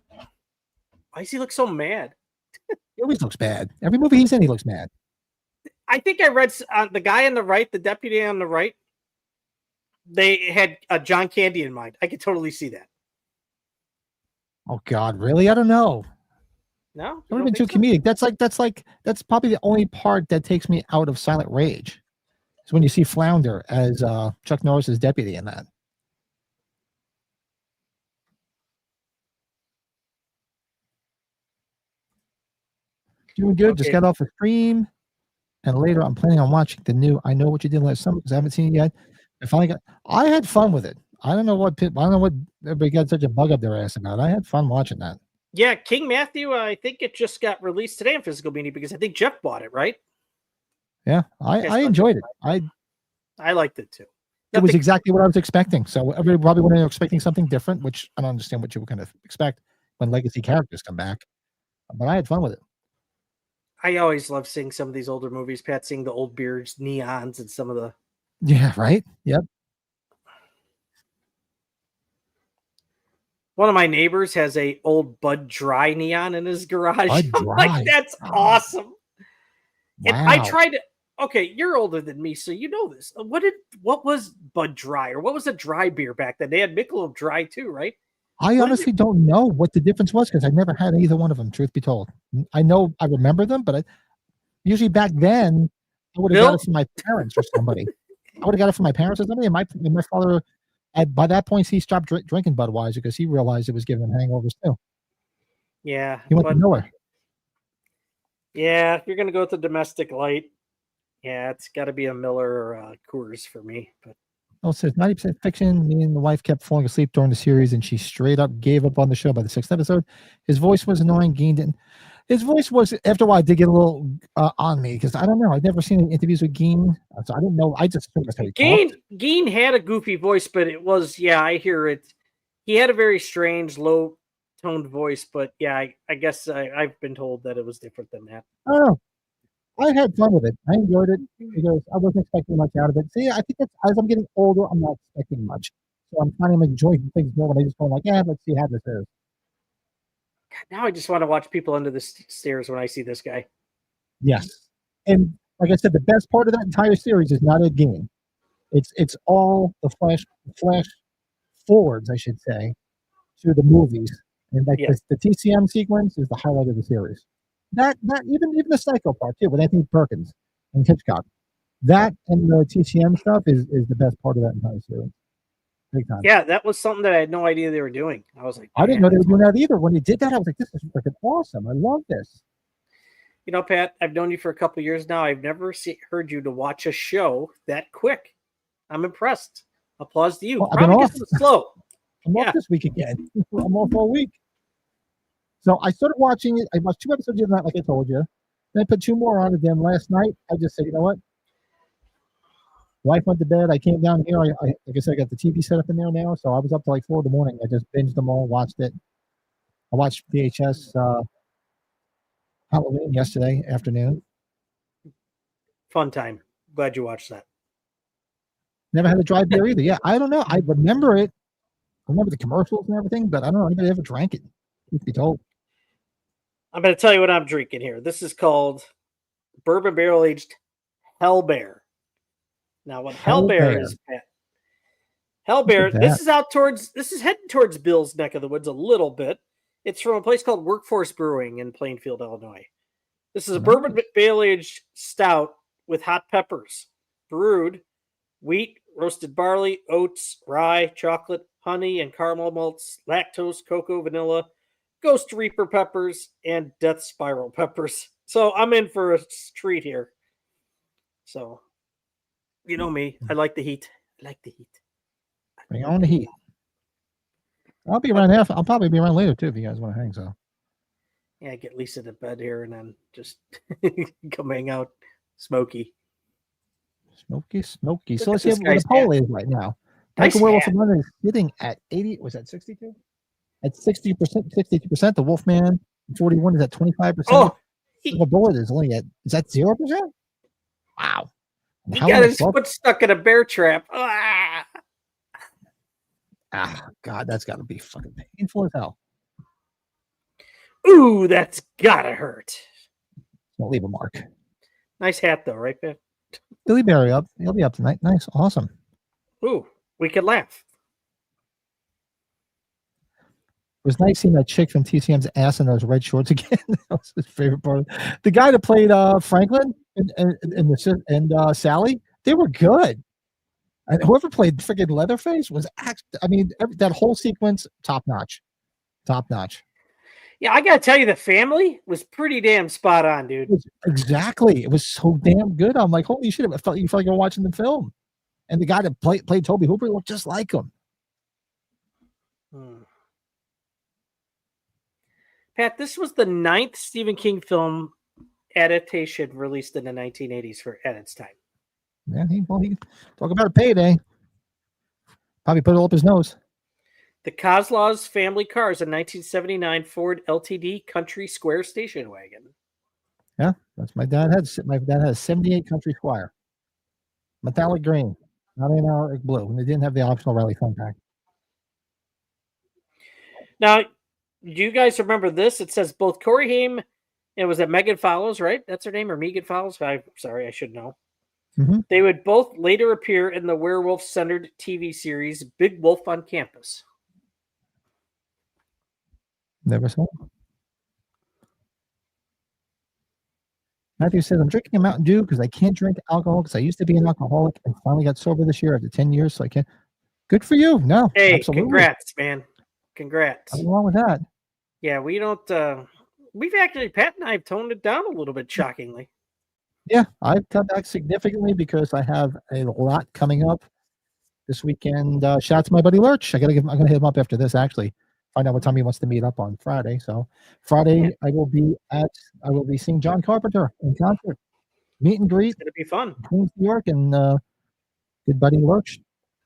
Why does he look so mad? He always looks bad. Every movie he's in, he looks mad. I think I read the guy on the right, the deputy on the right, they had John Candy in mind. I could totally see that. Oh God, really? I don't know. No, It would have been too comedic. That's probably the only part that takes me out of Silent Rage. Is when you see Flounder as Chuck Norris's deputy in that. Doing good. Okay. Just got off a stream, and later I'm planning on watching the new I Know What You Did Last Summer because I haven't seen it yet. I had fun with it. I don't know what everybody got such a bug up their ass about. I had fun watching that. Yeah, King Matthew, I think it just got released today in physical media because I think Jeff bought it, right? Yeah, I enjoyed it. I liked it too. It was exactly what I was expecting. So everybody probably went in expecting something different, which I don't understand what you would kind of expect when legacy characters come back. But I had fun with it. I always love seeing some of these older movies, Pat, seeing the old beards, neons, and some of the. Yeah, right. Yep. One of my neighbors has a old Bud Dry neon in his garage. Bud I'm like, that's awesome. Wow. And I tried to. Okay, you're older than me, so you know this. What was Bud Dry, or what was a dry beer back then? They had Michelob Dry too, right? I honestly don't know what the difference was because I never had either one of them. Truth be told, I know I remember them, but usually back then I would have got it from my parents or somebody. I would have got it from my parents or somebody. And my father, by that point, he stopped drinking Budweiser because he realized it was giving him hangovers too. Yeah, he went to Miller. Yeah, if you're gonna go with the domestic light, yeah, it's got to be a Miller or a Coors for me. But it says 90% fiction. Me and the wife kept falling asleep during the series, and she straight up gave up on the show by the 6th episode. His voice was annoying. Gein didn't. His voice was, after a while, did get a little on me because I don't know. I'd never seen any interviews with Gein, so I didn't know. I just assumed that's how he talked. Gein had a goofy voice, but it was, yeah, I hear it. He had a very strange, low-toned voice, but yeah, I guess I've been told that it was different than that. I don't know. I had fun with it. I enjoyed it because I wasn't expecting much out of it. See, I think that's, as I'm getting older, I'm not expecting much. So I'm trying to enjoy things more when I just go like, yeah, let's see how this is. Now I just want to watch people under the stairs when I see this guy. Yes. And like I said, the best part of that entire series is not a game. It's all the flash forwards, I should say, to the movies. And like the TCM sequence is the highlight of the series. That even the Psycho part too, with Anthony Perkins and Hitchcock. That and the TCM stuff is the best part of that entire series. Big time. Yeah, that was something that I had no idea they were doing. I was like, I didn't know they were doing that either. When they did that, I was like, this is freaking awesome. I love this. You know, Pat, I've known you for a couple of years now. I've never heard you to watch a show that quick. I'm impressed. Applause to you. Well, I've been off. Slow. I'm off this week again. I'm off all week. So I started watching it. I watched 2 episodes the other night, like I told you. Then I put 2 more on again last night. I just said, you know what? Wife went to bed. I came down here. Like I said, I got the TV set up in there now. So I was up to like 4 in the morning. I just binged them all, watched it. I watched VHS Halloween yesterday afternoon. Fun time. Glad you watched that. Never had a dry beer either. Yeah, I don't know. I remember it. I remember the commercials and everything, but I don't know if anybody ever drank it. Truth be told. I'm going to tell you what I'm drinking here. This is called Bourbon Barrel Aged Hell Bear. Now, what Hell Bear is, Hell Bear, this is heading towards Bill's neck of the woods a little bit. It's from a place called Workforce Brewing in Plainfield, Illinois. This is a bourbon barrel aged stout with hot peppers, brewed wheat, roasted barley, oats, rye, chocolate, honey, and caramel malts, lactose, cocoa, vanilla, Ghost Reaper peppers, and Death Spiral peppers. So I'm in for a treat here. So, you know me. I like the heat. Bring on the heat. I'll be around I'll probably be around later, too, if you guys want to hang. So, yeah, get Lisa to bed here and then just come hang out. Smoky. So let's see what the poll is right now. Michael Werewolf of London is sitting at 80. Was that 62? At 60%, 62%. The Wolfman 41 is at 25%. Oh, the bullet is only at, is that 0%? Wow. He got his foot stuck in a bear trap. God, that's got to be fucking painful as hell. Ooh, that's gotta hurt. Don't leave a mark. Nice hat, though, right, Ben? Billy Barry up. He'll be up tonight. Nice. Awesome. Ooh, we could laugh. It was nice seeing that chick from TCM's ass in those red shorts again. That was his favorite part. The guy that played Franklin and Sally, they were good. And whoever played freaking Leatherface was that whole sequence, top notch. Yeah, I gotta tell you, the family was pretty damn spot on, dude. Exactly. It was so damn good. I'm like, holy shit! You felt like you were watching the film. And the guy that played Toby Hooper looked just like him. Hmm. Pat, this was the 9th Stephen King film adaptation released in the 1980s at its time. Man, he talk about a payday. Probably put it all up his nose. The Kozlov's family car is a 1979 Ford LTD Country Square station wagon. Yeah, that's my dad had. My dad had a 78 Country Squire. Metallic green, not anarchic blue. And they didn't have the optional rally fun pack. Now, do you guys remember this? It says both Corey Haim and was it Megan Follows, right? That's her name, or Megan Follows? I'm sorry, I should know. Mm-hmm. They would both later appear in the werewolf-centered TV series Big Wolf on Campus. Never saw it. Matthew says, I'm drinking a Mountain Dew because I can't drink alcohol because I used to be an alcoholic and finally got sober this year after 10 years. So I can't. Good for you. No, hey, absolutely. Congrats, man. Congrats. Nothing wrong with that. Yeah, we don't. We've actually, Pat and I have toned it down a little bit, shockingly. Yeah, I've cut back significantly because I have a lot coming up this weekend. Shout out to my buddy Lurch. I'm gonna hit him up after this. Actually, find out what time he wants to meet up on Friday. So Friday, yeah. I will be seeing John Carpenter in concert, meet and greet. It's gonna be fun. Queens, New York, and good buddy Lurch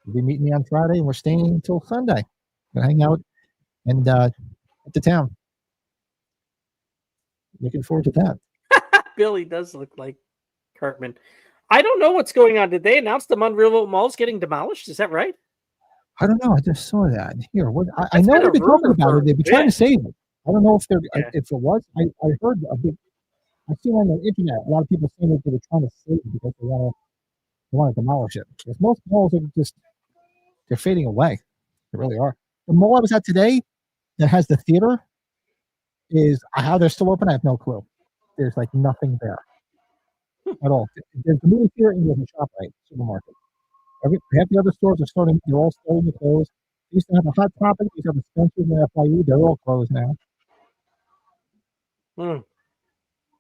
will be meeting me on Friday, and we're staying until Sunday. Gonna hang out and at the town. Looking forward to that. Billy does look like Cartman. I don't know what's going on. Did they announce the Monreal Mall's getting demolished? Is that right? I don't know. I just saw that here. I know they've been talking about it. They've been trying to save it. I don't know if if it was. I heard a bit. I've seen on the internet a lot of people saying that they were trying to save it because they want to demolish it. Because most malls are they're fading away. They really are. The mall I was at today that has the theater is how they're still open. I have no clue. There's like nothing there at all. There's the movie theater and there's a ShopRite supermarket. Half the other stores they're all starting to close. They used to have a Hot Topic, they used to have a Spencer's and FIU, they're all closed now.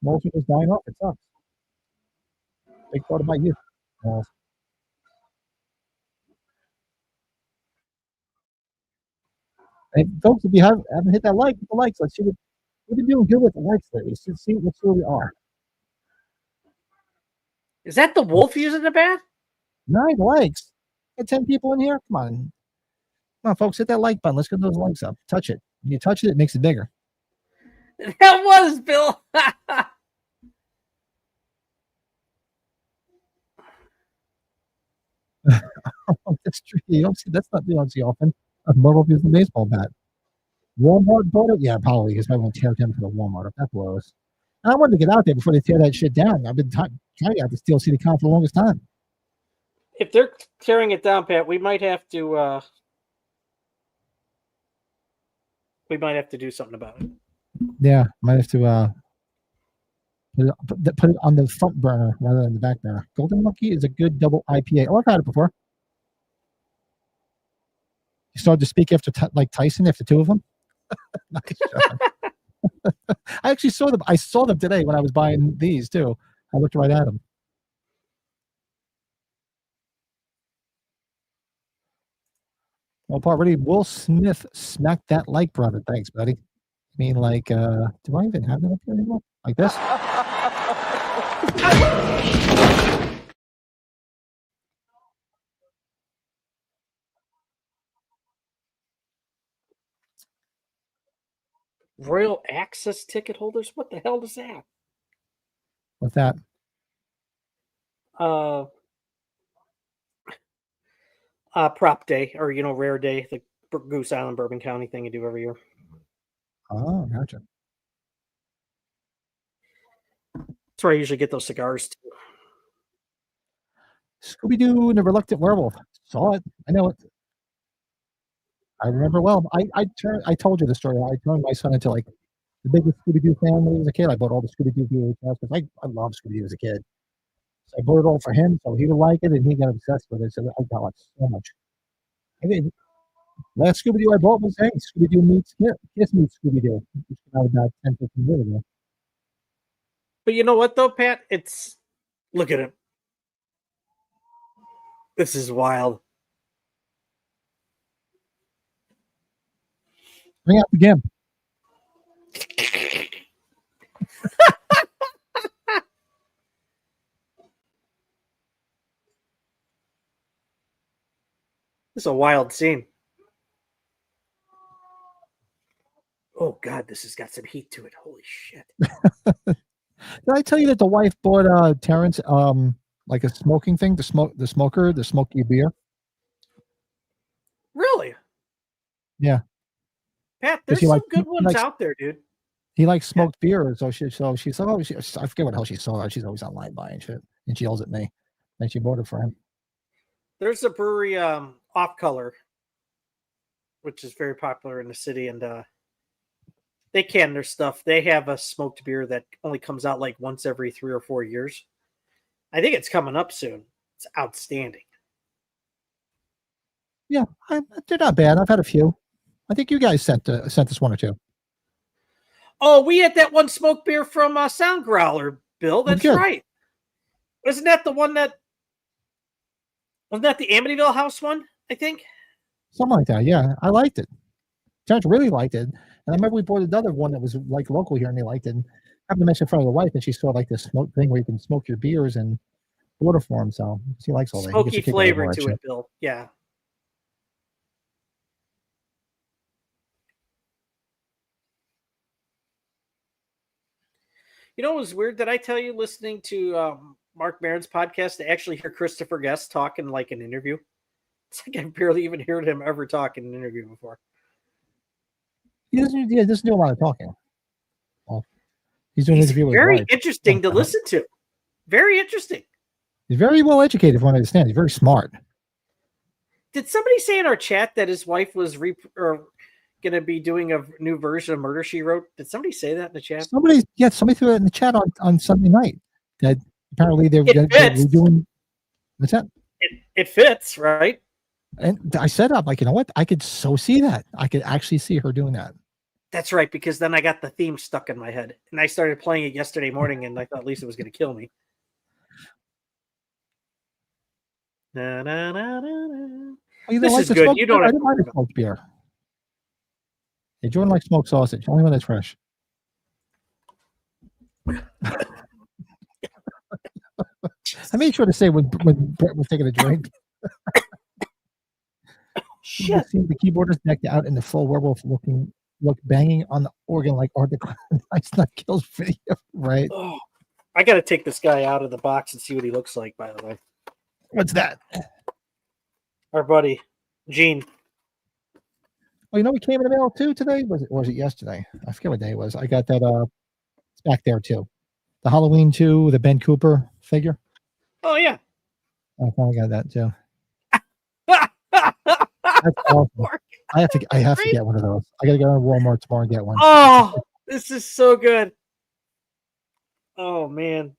Malls are just dying off. It sucks. Big part of my youth. Malls. Hey, folks, if you haven't hit that like, hit the likes. Let's see what we've been doing good with the likes lately. Let's see where we are. Is that the wolf using the bat? 9 likes. Got 10 people in here. Come on, folks, hit that like button. Let's get those likes up. Touch it. When you touch it, it makes it bigger. That was Bill. That's true. You don't see often. Werewolf using the baseball bat. Walmart bought it? Yeah, probably because everyone tear down for the Walmart if that blows. And I wanted to get out there before they tear that shit down. I've been trying to get out to Steel City Con for the longest time. If they're tearing it down, Pat, we might have to do something about it. Yeah, might have to put it on the front burner rather than the back burner. Golden Monkey is a good double IPA. Oh, I've had it before. You started to speak after like Tyson after 2 of them. Nice job. I actually saw them. I saw them today when I was buying these too. I looked right at them. Well, already Will Smith smacked that like button. Thanks, buddy. I mean, like, do I even have that up here anymore? Like this? Royal Access ticket holders? What the hell is that? What's that? Prop day, or rare day, the Goose Island Bourbon County thing you do every year. Oh, gotcha. That's where I usually get those cigars too. Scooby-Doo and the Reluctant Werewolf. Saw it. I know it. I remember well. I told you the story. I turned my son into like the biggest Scooby-Doo fan when he was a kid. I bought all the Scooby-Doo VHS because I loved Scooby-Doo as a kid. So I bought it all for him so he would like it, and he got obsessed with it. So I got like so much. I mean, last Scooby-Doo I bought was Scooby-Doo meets Kiss meets Scooby-Doo, which came out about 10, 15 years ago. But you know what though, Pat? Look at him. This is wild. Bring out the gimp. This is a wild scene. Oh God, this has got some heat to it. Holy shit! Did I tell you that the wife bought Terrence like a smoking thing, the smoky beer? Really? Yeah. Pat, there's he some likes- good he ones likes- out there, dude. He likes smoked beer, so she said, oh, I forget what hell she saw. She's always online buying shit, and she yells at me, and she bought it for him. There's a brewery, Off Color, which is very popular in the city, and they can their stuff. They have a smoked beer that only comes out like once every 3 or 4 years. I think it's coming up soon. It's outstanding. Yeah, they're not bad. I've had a few. I think you guys sent us one or two. Oh, we had that one smoked beer from Sound Growler, Bill. That's good. right. Wasn't that the one that? Wasn't that the Amityville House one? I think. Something like that. Yeah, I liked it. Terrence really liked it, and I remember we bought another one that was like local here, and they liked it. And I happened to mention in front of the wife, and she saw like this smoke thing where you can smoke your beers and order for him. So she likes all that. He gets a Smoky kick out of flavor all that to shit. it, Bill. Yeah. You know, it was weird. Did I tell you listening to Mark Maron's podcast to actually hear Christopher Guest talk in like an interview? It's like I've barely even heard him ever talk in an interview before. He doesn't do a lot of talking. Well, he's doing an He's interview with his very wife. interesting to listen to. Very interesting. He's very well educated, from what I understand. He's very smart. Did somebody say in our chat that his wife was going to be doing a new version of Murder, She Wrote? Did somebody say that in the chat? Somebody threw it in the chat on Sunday night that apparently they're redoing. What's that? It fits, right? And I said, I'm like, you know what? I could so see that. I could actually see her doing that. That's right, because then I got the theme stuck in my head. And I started playing it yesterday morning, and I thought Lisa was going to kill me. Na, na, na, na, na. Oh, This is good. You don't I have didn't like the smoked beer. Yeah, Jordan likes smoked sausage. Only when it's fresh. I made sure to say when Brett was taking a drink. Shit. See the keyboardist decked out in the full werewolf look banging on the organ like Art the Nice Nut Kills video, right? Oh, I got to take this guy out of the box and see what he looks like, by the way. What's that? Our buddy, Gein. Oh, you know, we came in the mail too today. Was it yesterday? I forget what day it was. I got that. It's back there too. The Halloween 2, the Ben Cooper figure. Oh yeah. I finally got that too. That's awesome. I have to get one of those. I gotta go to Walmart tomorrow and get one. Oh, this is so good. Oh man.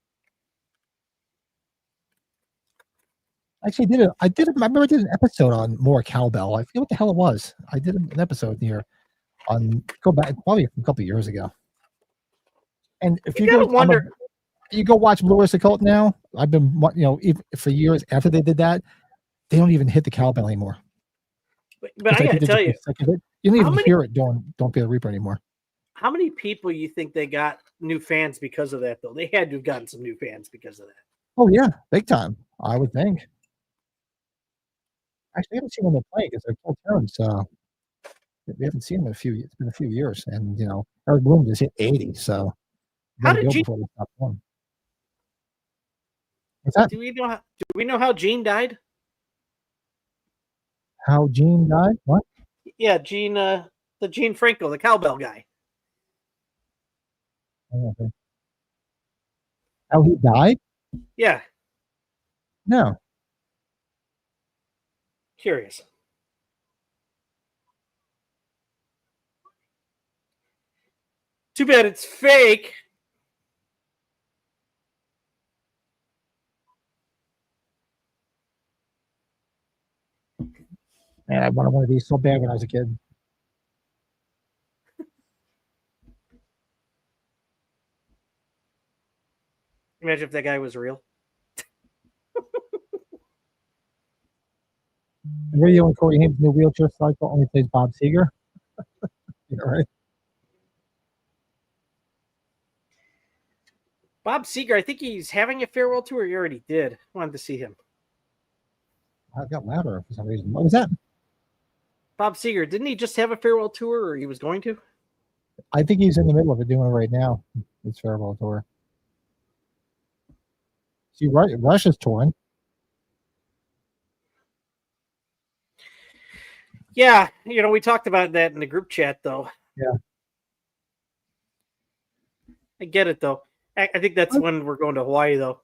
Actually, I remember I did an episode on more cowbell. I forget what the hell it was. I did an episode here go back probably a couple of years ago. And if you go wonder, you go watch Oyster Cult now. I've been, even for years after they did that, they don't even hit the cowbell anymore. but I gotta tell you, you don't even hear it Don't Be the Reaper anymore. How many people you think they got new fans because of that, though? They had to have gotten some new fans because of that. Oh yeah, big time. I would think. Actually, I haven't seen when they're playing because they're full terms. We haven't seen them in it's been a few years, and Eric Bloom just hit 80. So how did before they stop playing? What's that? Do we know how Gein died? How Gein died? What? Yeah, Gein, the Gein Franco, the cowbell guy. Okay. How he died? Yeah, No. curious. Too bad it's fake. Man, I wanted one of these so bad when I was a kid. Imagine if that guy was real. Radio and Corey Haim's new wheelchair cycle only plays Bob Seger. All right. Bob Seger, I think he's having a farewell tour. He already did. Wanted to see him. I got louder for some reason. What was that? Bob Seger, didn't he just have a farewell tour, or he was going to? I think he's in the middle of it doing it right now. It's farewell tour. See, Russia's touring. Yeah, we talked about that in the group chat, though. Yeah. I get it, though. I think that's when we're going to Hawaii, though.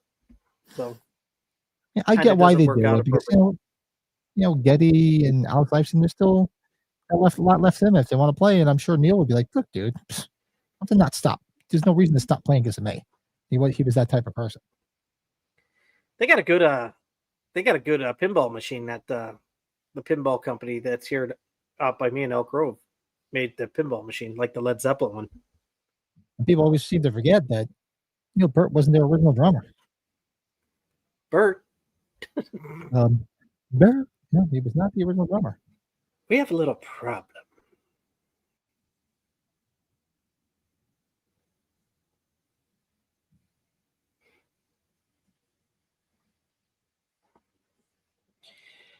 So yeah, I get why they do it because Getty and Alex Lifeson, they're still a lot left in them if they want to play. And I'm sure Neil would be like, "Look, dude, I have to not stop. There's no reason to stop playing against me." He was that type of person. They got a good pinball machine at the pinball company that's here out by me in Elk Grove made the pinball machine, like the Led Zeppelin one. And people always seem to forget that Burt wasn't their original drummer. Burt? Burt? No, he was not the original drummer. We have a little problem.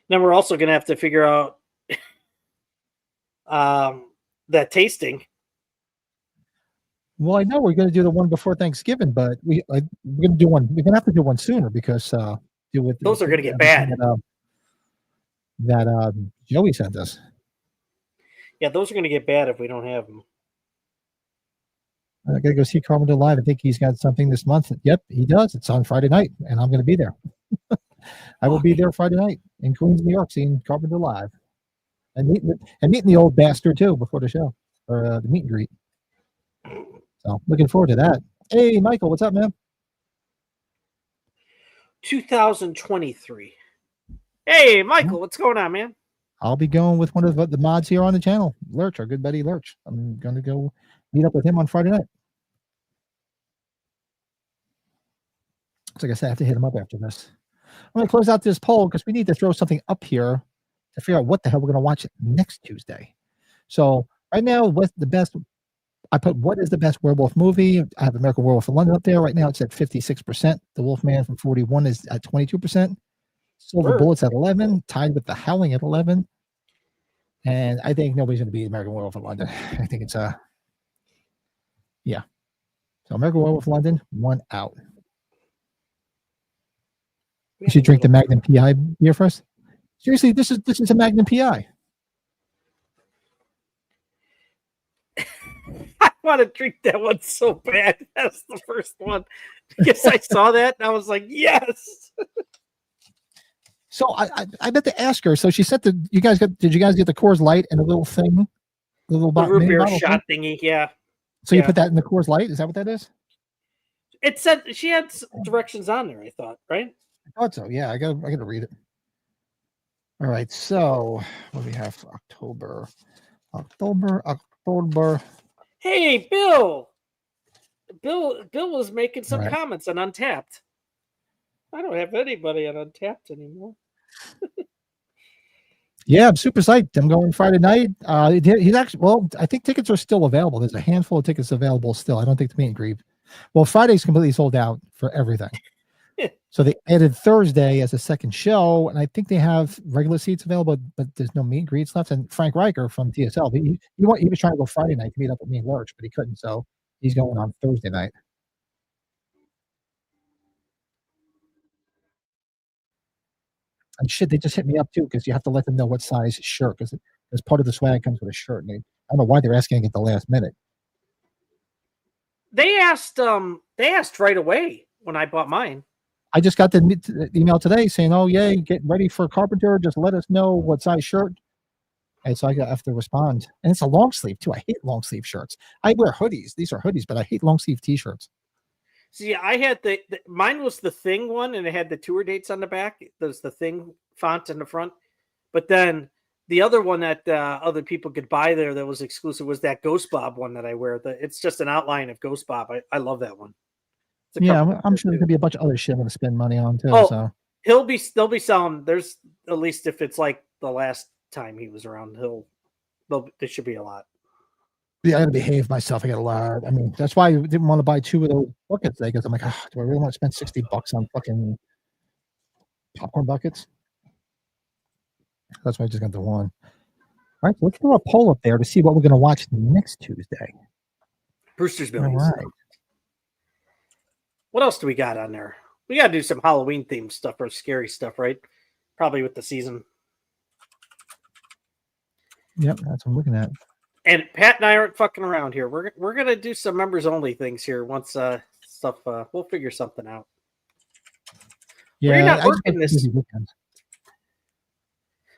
Then we're also going to have to figure out that tasting. Well, I know we're going to do the one before Thanksgiving, but we're going to do one. We're going to have to do one sooner because those are going to get bad. That Joey sent us. Yeah, those are going to get bad if we don't have them. I got to go see Carpenter live. I think he's got something this month. Yep, he does. It's on Friday night, and I'm going to be there. I will be there Friday night in Queens, New York, seeing Carpenter live, and meeting the old bastard too before the show or the meet and greet. So looking forward to that. Hey, Michael, what's up, man? 2023. Hey, Michael, what's going on, man? I'll be going with one of the mods here on the channel, Lurch, our good buddy Lurch. I'm going to go meet up with him on Friday night. So like I said, I have to hit him up after this. I'm going to close out this poll because we need to throw something up here to figure out what the hell we're going to watch next Tuesday. So right now, what's the best? I put what is the best werewolf movie? I have American Werewolf in London up there. Right now, it's at 56%. The Wolfman from 41 is at 22%. Silver Bullets at 11, tied with The Howling at 11. And I think nobody's going to beat American Werewolf in London. I think it's yeah. So American Werewolf in London, one out. You should drink the Magnum PI beer first. Seriously, this is a Magnum PI. I want to drink that one so bad. That's the first one. Because I saw that and I was like, yes. So I meant to ask her. So she said did you guys get the Coors Light and a little thing? The little root beer shot thingy, yeah. So you put that in the Coors Light? Is that what that is? It said she had directions on there, I thought, right? I thought so. Yeah, I gotta read it. All right, so what do we have for October? Hey, Bill. Bill was making some comments on Untapped. I don't have anybody on Untapped anymore. Yeah, I'm super psyched. I'm going Friday night. He's actually, well, I think tickets are still available. There's a handful of tickets available still. I don't think the meet and greet. Well, Friday's completely sold out for everything. So they added Thursday as a second show, and I think they have regular seats available, but there's no meet and greets left. And Frank Riker from TSL, he was trying to go Friday night to meet up with me and Lurch, but he couldn't, so he's going on Thursday night. And shit, they just hit me up too because you have to let them know what size shirt because part of the swag comes with a shirt. And I don't know why they're asking at the last minute. They asked right away when I bought mine. I just got the email today saying, "Oh yeah, get ready for Carpenter. Just let us know what size shirt." And so I have to respond. And it's a long sleeve too. I hate long sleeve shirts. I wear hoodies. These are hoodies, but I hate long sleeve t-shirts. See, I had mine was the Thing one, and it had the tour dates on the back. There's the Thing font in the front. But then the other one that other people could buy there that was exclusive was that Ghost Bob one that I wear. It's just an outline of Ghost Bob. I love that one. Yeah, I'm sure there's gonna be a bunch of other shit I'm gonna spend money on too. Oh, so they'll be selling. There's at least if it's like the last time he was around, there should be a lot. Yeah, I gotta behave myself. I got a lot. I mean, that's why I didn't want to buy 2 of those buckets today, because I'm like, do I really want to spend $60 on fucking popcorn buckets? That's why I just got the one. All right, so let's throw a poll up there to see what we're going to watch next Tuesday. Brewster's All Millions. right. What else do we got on there? We got to do some Halloween themed stuff or scary stuff, right? Probably with the season. Yep, that's what I'm looking at. And Pat and I aren't fucking around here. We're gonna do some members only things here once stuff. We'll figure something out. Yeah, We're not I just working got this. busy weekends.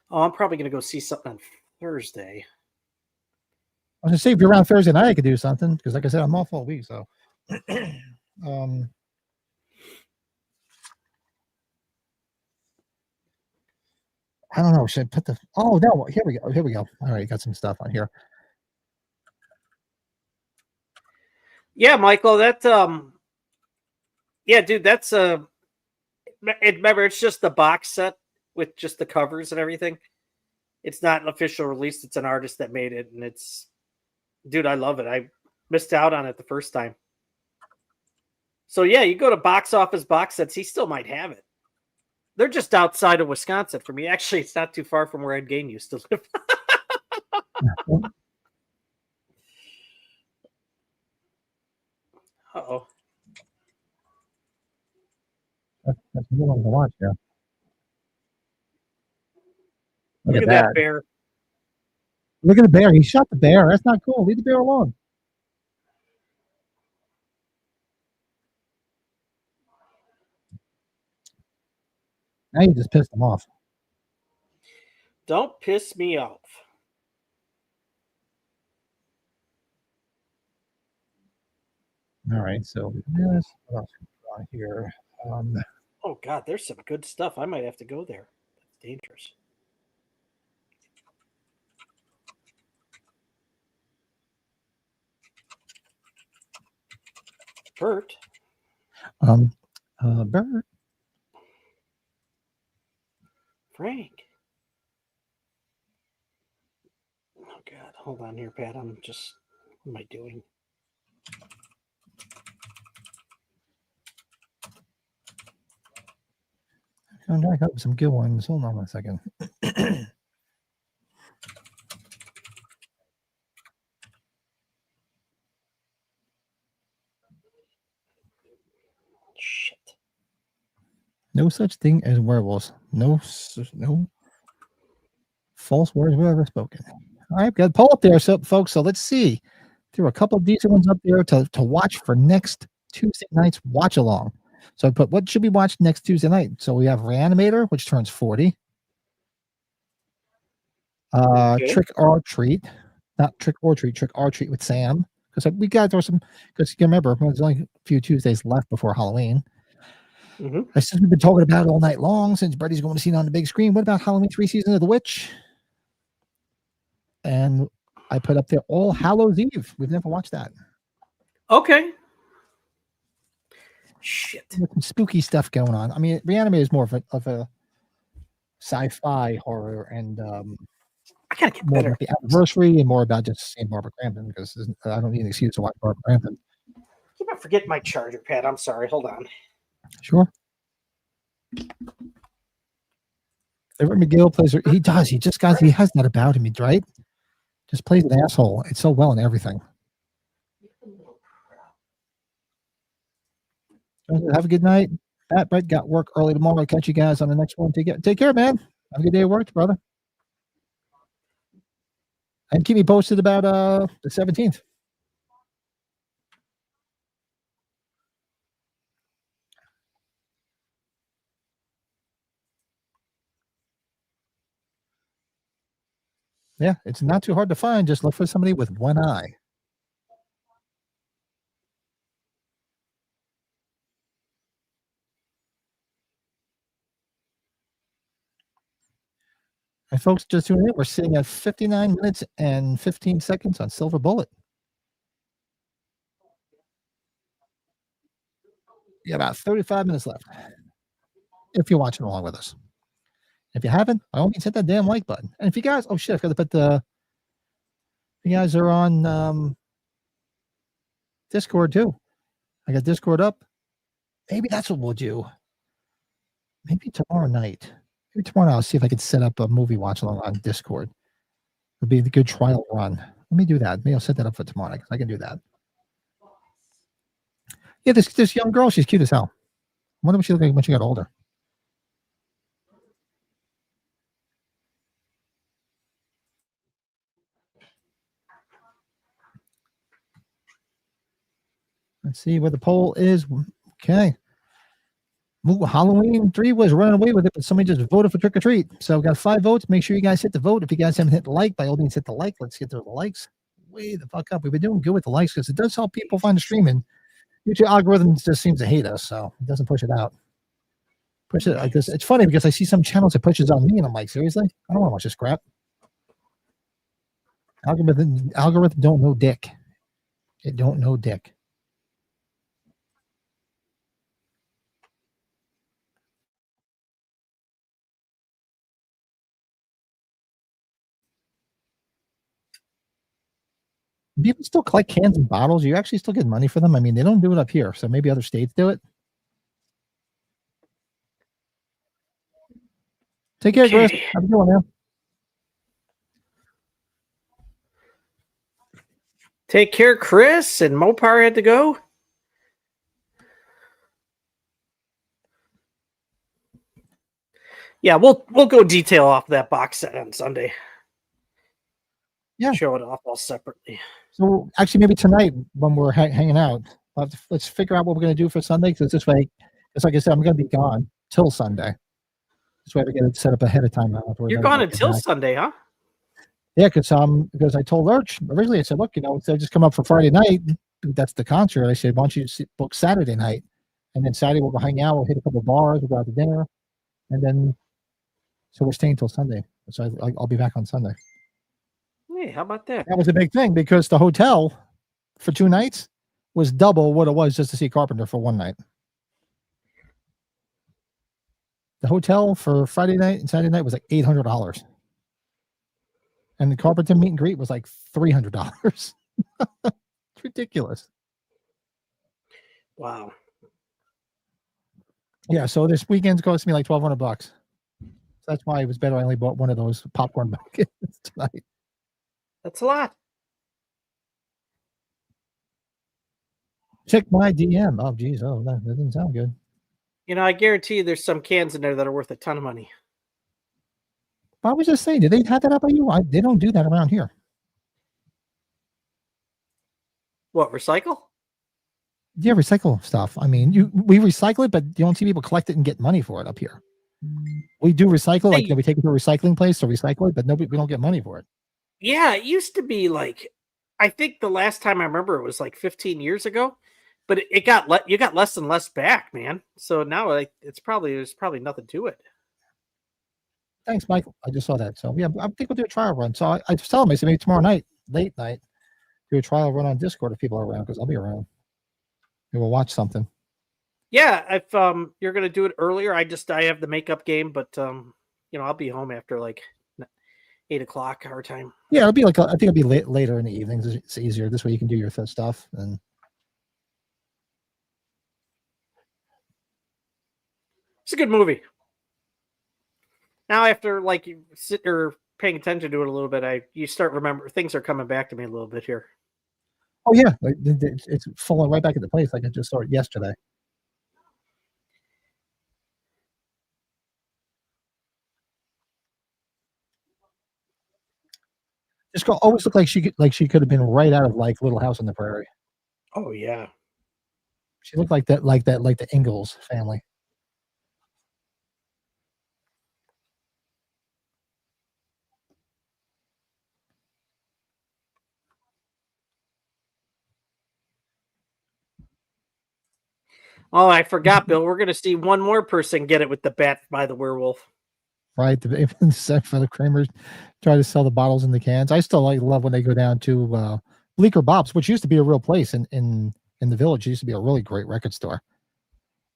Oh, I'm probably gonna go see something on Thursday. I was gonna say if you're around Thursday night, I could do something because, like I said, I'm off all week. So, I don't know. Should I put the? Oh no! Here we go. Here we go. All right, got some stuff on here. Yeah, Michael. That yeah, dude. That's remember, it's just the box set with just the covers and everything. It's not an official release. It's an artist that made it, and it's, dude, I love it. I missed out on it the first time. So yeah, you go to box office box sets. He still might have it. They're just outside of Wisconsin for me. Actually, it's not too far from where Ed Gein used to live. Uh-oh. That's a good one to watch. Yeah. Look at that bear. Look at the bear. He shot the bear. That's not cool. Leave the bear alone. Now you just pissed him off. Don't piss me off. All right. So yes, what else on here? Oh God, there's some good stuff. I might have to go there. That's dangerous. Bert. Bert. Frank. Oh God, hold on here, Pat. I'm just, what am I doing? I got some good ones. Hold on a second. Shit. No such thing as werewolves. No false words were ever spoken. All right, got a poll up there, so folks. So let's see. There were a couple of decent ones up there to watch for next Tuesday night's watch along. So I put, what should we watch next Tuesday night? So we have Reanimator, which turns 40. Okay. Trick or Treat, not Trick or Treat, Trick or Treat with Sam. Because we got to throw some. Because you can remember, there's only a few Tuesdays left before Halloween. Mm-hmm. Since we've been talking about it all night long, since Brady's going to see it on the big screen, what about Halloween 3 Season of the Witch? And I put up there All Hallows Eve. We've never watched that. Okay. Shit. With some spooky stuff going on. I mean, Reanimator is more of a sci-fi horror, and I gotta get more better. about the anniversary and more about just seeing Barbara Crampton, because I don't need an excuse to watch Barbara Crampton. Keep on forgetting my charger, Pat. I'm sorry. Hold on. Sure. Everett McGill plays. He does. He just guys. He has that about him, right? Just plays an asshole. It's so well in everything. Have a good night. Pat, Brett got work early tomorrow. I'll catch you guys on the next one. Take care, man. Have a good day at work, brother. And keep me posted about the 17th. Yeah, it's not too hard to find. Just look for somebody with one eye. And folks, just tuning in, we're sitting at 59 minutes and 15 seconds on Silver Bullet. Yeah, about 35 minutes left. If you're watching along with us. If you haven't, by all means, hit that damn like button. And if you guys, oh shit, I forgot to put You guys are on Discord too. I got Discord up. Maybe that's what we'll do. Maybe tomorrow night. Maybe tomorrow night I'll see if I can set up a movie watch along on Discord. It'll be a good trial run. Let me do that. Maybe I'll set that up for tomorrow night. I can do that. Yeah, this young girl, she's cute as hell. I wonder what she looked like when she got older. Let's see where the poll is. Okay. Halloween 3 was running away with it, but somebody just voted for trick or treat. So we got 5 votes. Make sure you guys hit the vote. If you guys haven't hit the like, by all means hit the like. Let's get those likes way the fuck up. We've been doing good with the likes because it does help people find the stream, and YouTube algorithm just seems to hate us, so it doesn't push it out. Push it. It's funny because I see some channels that pushes on me, and I'm like, seriously? I don't want to watch this crap. Algorithm don't know dick. It don't know dick. People still collect cans and bottles. You actually still get money for them. I mean, they don't do it up here, so maybe other states do it. Take care, Chris. Have a good one, man. Take care, Chris. And Mopar had to go. Yeah, we'll go detail off that box set on Sunday. Yeah, show it off all separately. So actually, maybe tonight when we're hanging out, let's figure out what we're going to do for Sunday. Because this way, it's like I said, I'm going to be gone till Sunday. This way we get it set up ahead of time. You're gone until Sunday, huh? Yeah, because I told Lurch originally, I said, look, instead of just come up for Friday night, that's the concert. I said, why don't you book Saturday night, and then Saturday we'll go hang out, we'll hit a couple of bars, we'll go out to dinner, and then so we're staying till Sunday. So I'll be back on Sunday. Hey, how about that? That was a big thing because the hotel for 2 nights was double what it was just to see Carpenter for 1 night. The hotel for Friday night and Saturday night was like $800. And the Carpenter meet and greet was like $300. It's ridiculous. Wow. Yeah, so this weekend's cost me like $1,200. So that's why it was better I only bought one of those popcorn buckets tonight. That's a lot. Check my DM. Oh, geez. Oh, that didn't sound good. I guarantee you there's some cans in there that are worth a ton of money. I was just saying, did they have that up on you? They don't do that around here. What, recycle? Yeah, recycle stuff. I mean, we recycle it, but you don't see people collect it and get money for it up here. We do recycle, like we take it to a recycling place to recycle it, but we don't get money for it. Yeah, it used to be like, I think the last time I remember it was like 15 years ago, but you got less and less back, man. So now there's probably nothing to it. Thanks, Michael. I just saw that. So yeah, I think we'll do a trial run. So I just tell them, I said maybe tomorrow night, late night, do a trial run on Discord if people are around, because I'll be around. We'll watch something. Yeah, if you're gonna do it earlier, I have the makeup game, but I'll be home after like 8 o'clock our time. Yeah, I think it'll be later in the evenings. It's easier this way. You can do your stuff, and it's a good movie. Now, after like you sit or paying attention to it a little bit, you start remember things are coming back to me a little bit here. Oh yeah, it's falling right back into place. Like I just saw it yesterday. This girl always looked like she could have been right out of like Little House on the Prairie. Oh yeah, she looked like the Ingalls family. Oh, I forgot, Bill. We're going to see one more person get it with the bat by the werewolf. Right. Except for the Kramers try to sell the bottles in the cans. I still love when they go down to Bleecker Bob's, which used to be a real place in the village. It used to be a really great record store.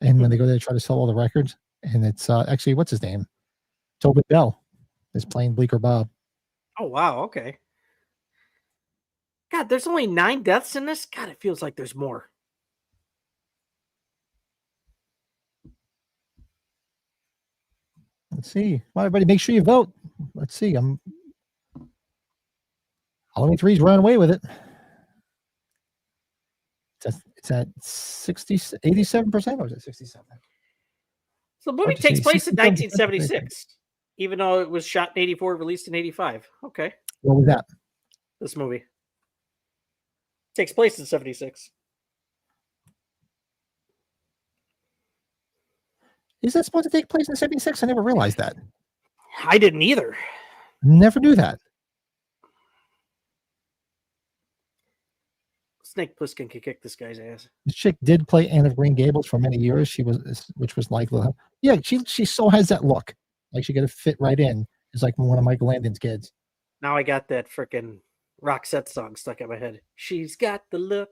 And when they go there, try to sell all the records. And it's actually, what's his name? Tobin Bell is playing Bleecker Bob. Oh, wow. Okay. God, there's only 9 deaths in this. God, it feels like there's more. Let's see. Well, everybody, make sure you vote. Let's see. Halloween 3's running away with it. It's at 87%, or is it 67? So the movie What'd you takes say? place in 67%? 1976, even though it was shot in 84, released in 85. Okay, What was that? this movie takes place in 76. Is that supposed to take place in 76? I never realized that. I didn't either. Never knew that. Snake Plissken could kick this guy's ass. This chick did play Anne of Green Gables for many years. Which was like, yeah, she still has that look. Like she got to fit right in. It's like one of Michael Landon's kids. Now I got that freaking Roxette song stuck in my head. She's got the look.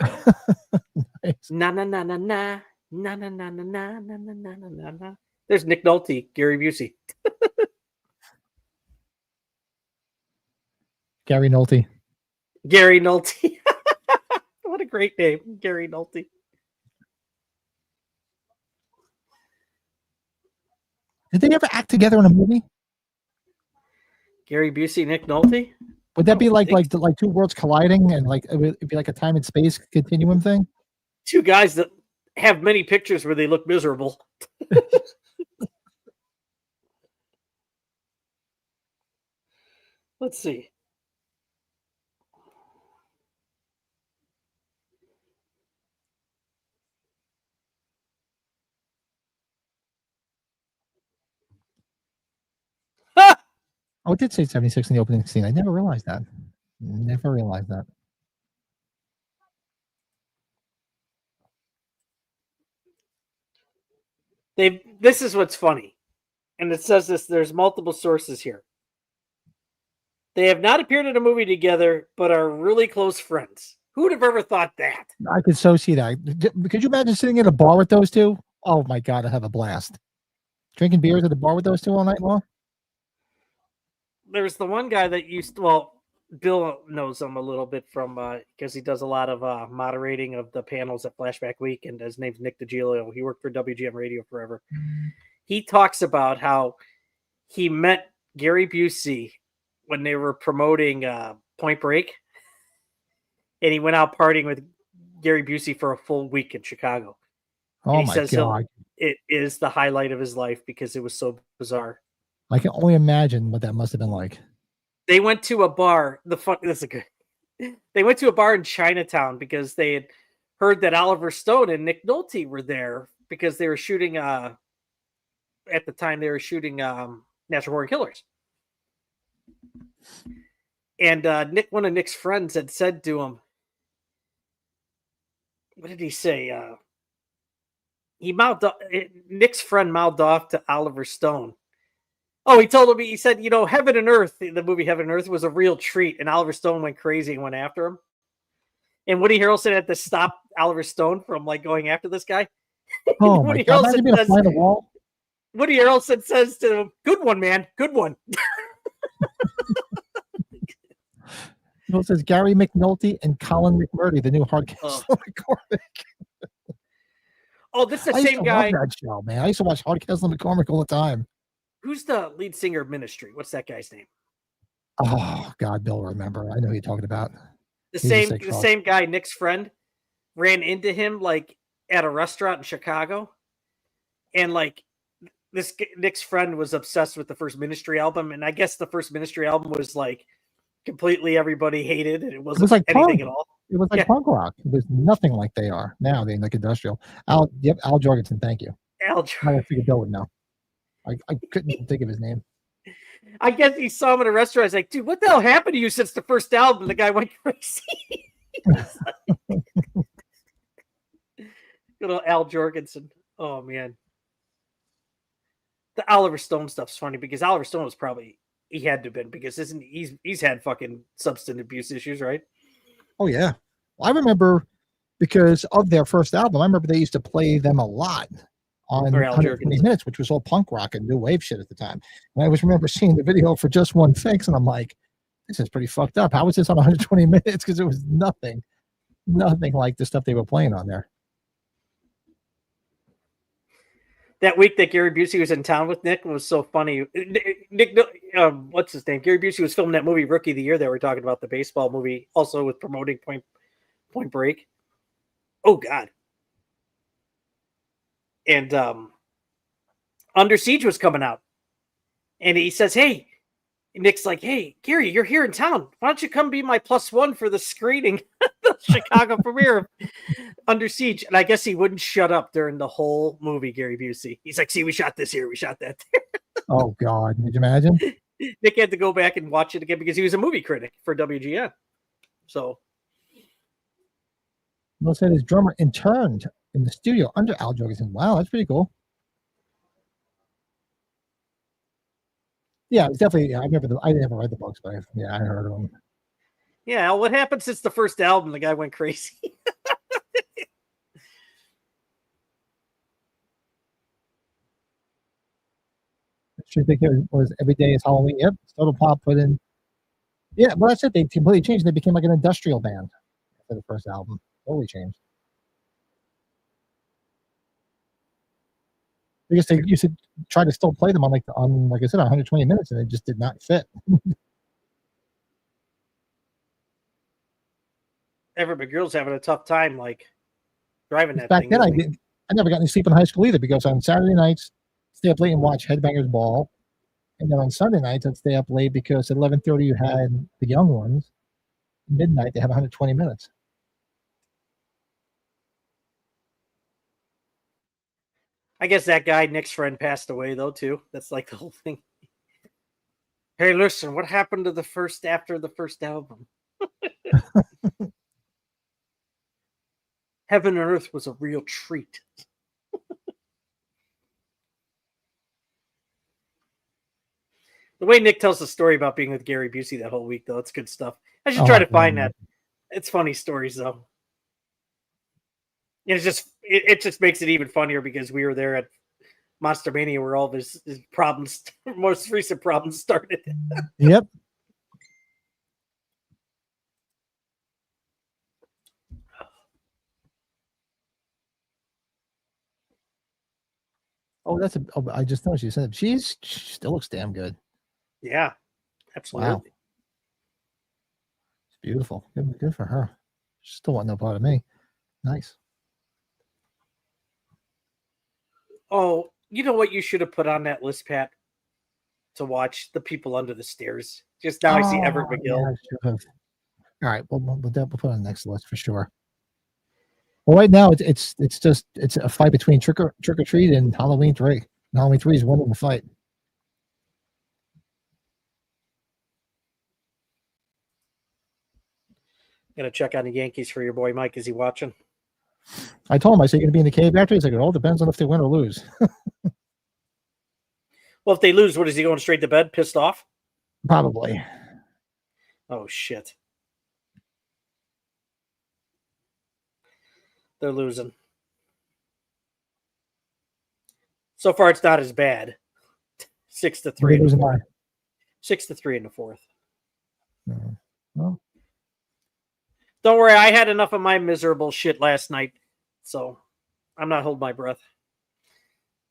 Nice. Na na na na na na na na na na na na na na na. There's Nick Nolte, Gary Busey. Gary Nolte. Gary Nolte. What a great name, Gary Nolte. Did they ever act together in a movie? Gary Busey, Nick Nolte. Would that be like two worlds colliding and like it'd be like a time and space continuum thing? Two guys that have many pictures where they look miserable. Let's see. Oh, it did say 76 in the opening scene. I never realized that. Never realized that. This is what's funny. And it says this, there's multiple sources here. They have not appeared in a movie together, but are really close friends. Who would have ever thought that? I could so see that. Could you imagine sitting in a bar with those two? Oh my God, I'd have a blast. Drinking beers at the bar with those two all night long? There's the one guy that used to, well, Bill knows him a little bit from, because he does a lot of moderating of the panels at Flashback Week, and his name's Nick DiGilio. He worked for WGM Radio forever. He talks about how he met Gary Busey when they were promoting Point Break, and he went out partying with Gary Busey for a full week in Chicago. Oh my God. It is the highlight of his life because it was so bizarre. I can only imagine what that must have been like. They went to a bar. This is good. They went to a bar in Chinatown because they had heard that Oliver Stone and Nick Nolte were there because they were shooting. At the time, they were shooting Natural Born Killers. And one of Nick's friends had said to him, "What did he say?" Nick's friend mouthed off to Oliver Stone. Oh, he told him, he said, Heaven and Earth, the movie Heaven and Earth was a real treat. And Oliver Stone went crazy and went after him. And Woody Harrelson had to stop Oliver Stone from going after this guy. Oh my God. Imagine being a fly on the wall. Woody Harrelson says to him, "Good one, man. Good one." It says Gary McNulty and Colin McMurdy, the new Hardcastle McCormick. Oh, this is the same guy. Love that show, man. I used to watch Hardcastle McCormick all the time. Who's the lead singer of Ministry? What's that guy's name? Oh God, Bill, remember? I know who you're talking about. The same guy, Nick's friend, ran into him at a restaurant in Chicago, and this Nick's friend was obsessed with the first Ministry album, and I guess the first Ministry album was completely everybody hated, and it wasn't anything at all. It was punk rock. It was nothing like they are now. They industrial. Al Jorgensen, thank you. Al Jorgensen. I figured Bill would know. I couldn't think of his name. I guess he saw him at a restaurant. I was like, "Dude, what the hell happened to you since the first album?" The guy went crazy. Good old Al Jorgensen. Oh man. The Oliver Stone stuff's funny because Oliver Stone was he had to have been, because he's had fucking substance abuse issues, right? Oh yeah. Well, I remember because of their first album, I remember they used to play them a lot on 120 Minutes, which was all punk rock and new wave shit at the time. And I always remember seeing the video for Just One Fix, and I'm like, This is pretty fucked up. How was this on 120 minutes? Because it was nothing like the stuff they were playing on there. That week that Gary Busey was in town with Nick was so funny. Nick, what's his name? Gary Busey was filming that movie Rookie of the Year that we're talking about, the baseball movie, also with promoting Point Break. Oh God. And Under Siege was coming out. And he says, hey, Nick's like, hey, Gary, you're here in town. Why don't you come be my +1 for the screening, the Chicago premiere of Under Siege? And I guess he wouldn't shut up during the whole movie, Gary Busey. He's like, see, we shot this here, we shot that there. Oh, God. Could you imagine? Nick had to go back and watch it again because he was a movie critic for WGN. So. Will said his drummer interned in the studio under Al Jorgensen. Wow, that's pretty cool. Yeah, it's definitely. Yeah, I never read the books, but I heard of them. Yeah, what happened since the first album? The guy went crazy. I think it was Every Day is Halloween. Yep, Total Pop put in. Yeah, well, that's it. They completely changed. They became like an industrial band for the first album. Totally changed. Because they used to try to still play them on like I said, 120 minutes, and it just did not fit. Everybody girls having a tough time like driving that Back thing. then, I never got any sleep in high school either, because on Saturday nights, stay up late and watch Headbangers Ball, and then on Sunday nights, I'd stay up late because at 11:30 you had the young ones. Midnight they had 120 minutes. I guess that guy, Nick's friend, passed away though too. That's like the whole thing. Hey, listen, what happened to after the first album? Heaven and Earth was a real treat. The way Nick tells the story about being with Gary Busey that whole week, though, it's good stuff. I should try to find that. It's funny stories, though. It's just it just makes it even funnier because we were there at Monster Mania where all of his problems, most recent problems, started. Yep. Oh, I just noticed you said she still looks damn good. Yeah, absolutely. Wow. It's beautiful. Good for her. She still want no part of me. Nice. Oh, you know what you should have put on that list, Pat? To watch The People Under the Stairs. Just now I see Everett McGill. Yeah, all right, we'll put on the next list for sure. Well, right now it's a fight between Trick or Treat and Halloween 3. And Halloween 3 is winning the fight. Gonna check on the Yankees for your boy Mike. Is he watching? I told him, I said, you're gonna be in the cave after? He's like, it all depends on if they win or lose. Well, if they lose, what is he going straight to bed, pissed off? Probably. Oh shit. They're losing. So far, it's not as bad. 6-3. 6-3 in the fourth. Well, don't worry, I had enough of my miserable shit last night, so I'm not holding my breath.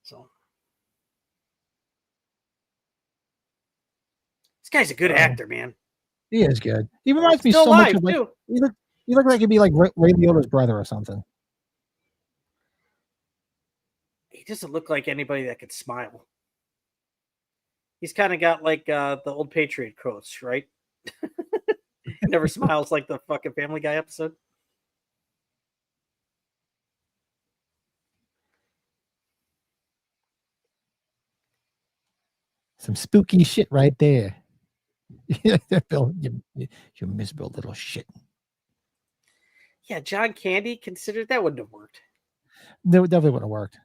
So this guy's a good actor, man. He is good. He reminds me Still so much alive, of like, too. he looked like he'd be like Ray Liotta's brother or something. He doesn't look like anybody that could smile. He's kind of got like the old Patriot coach, right? Never smiles like the fucking Family Guy episode. Some spooky shit right there. Bill, you miserable little shit. Yeah, John Candy, considered that wouldn't have worked. No, it definitely wouldn't have worked.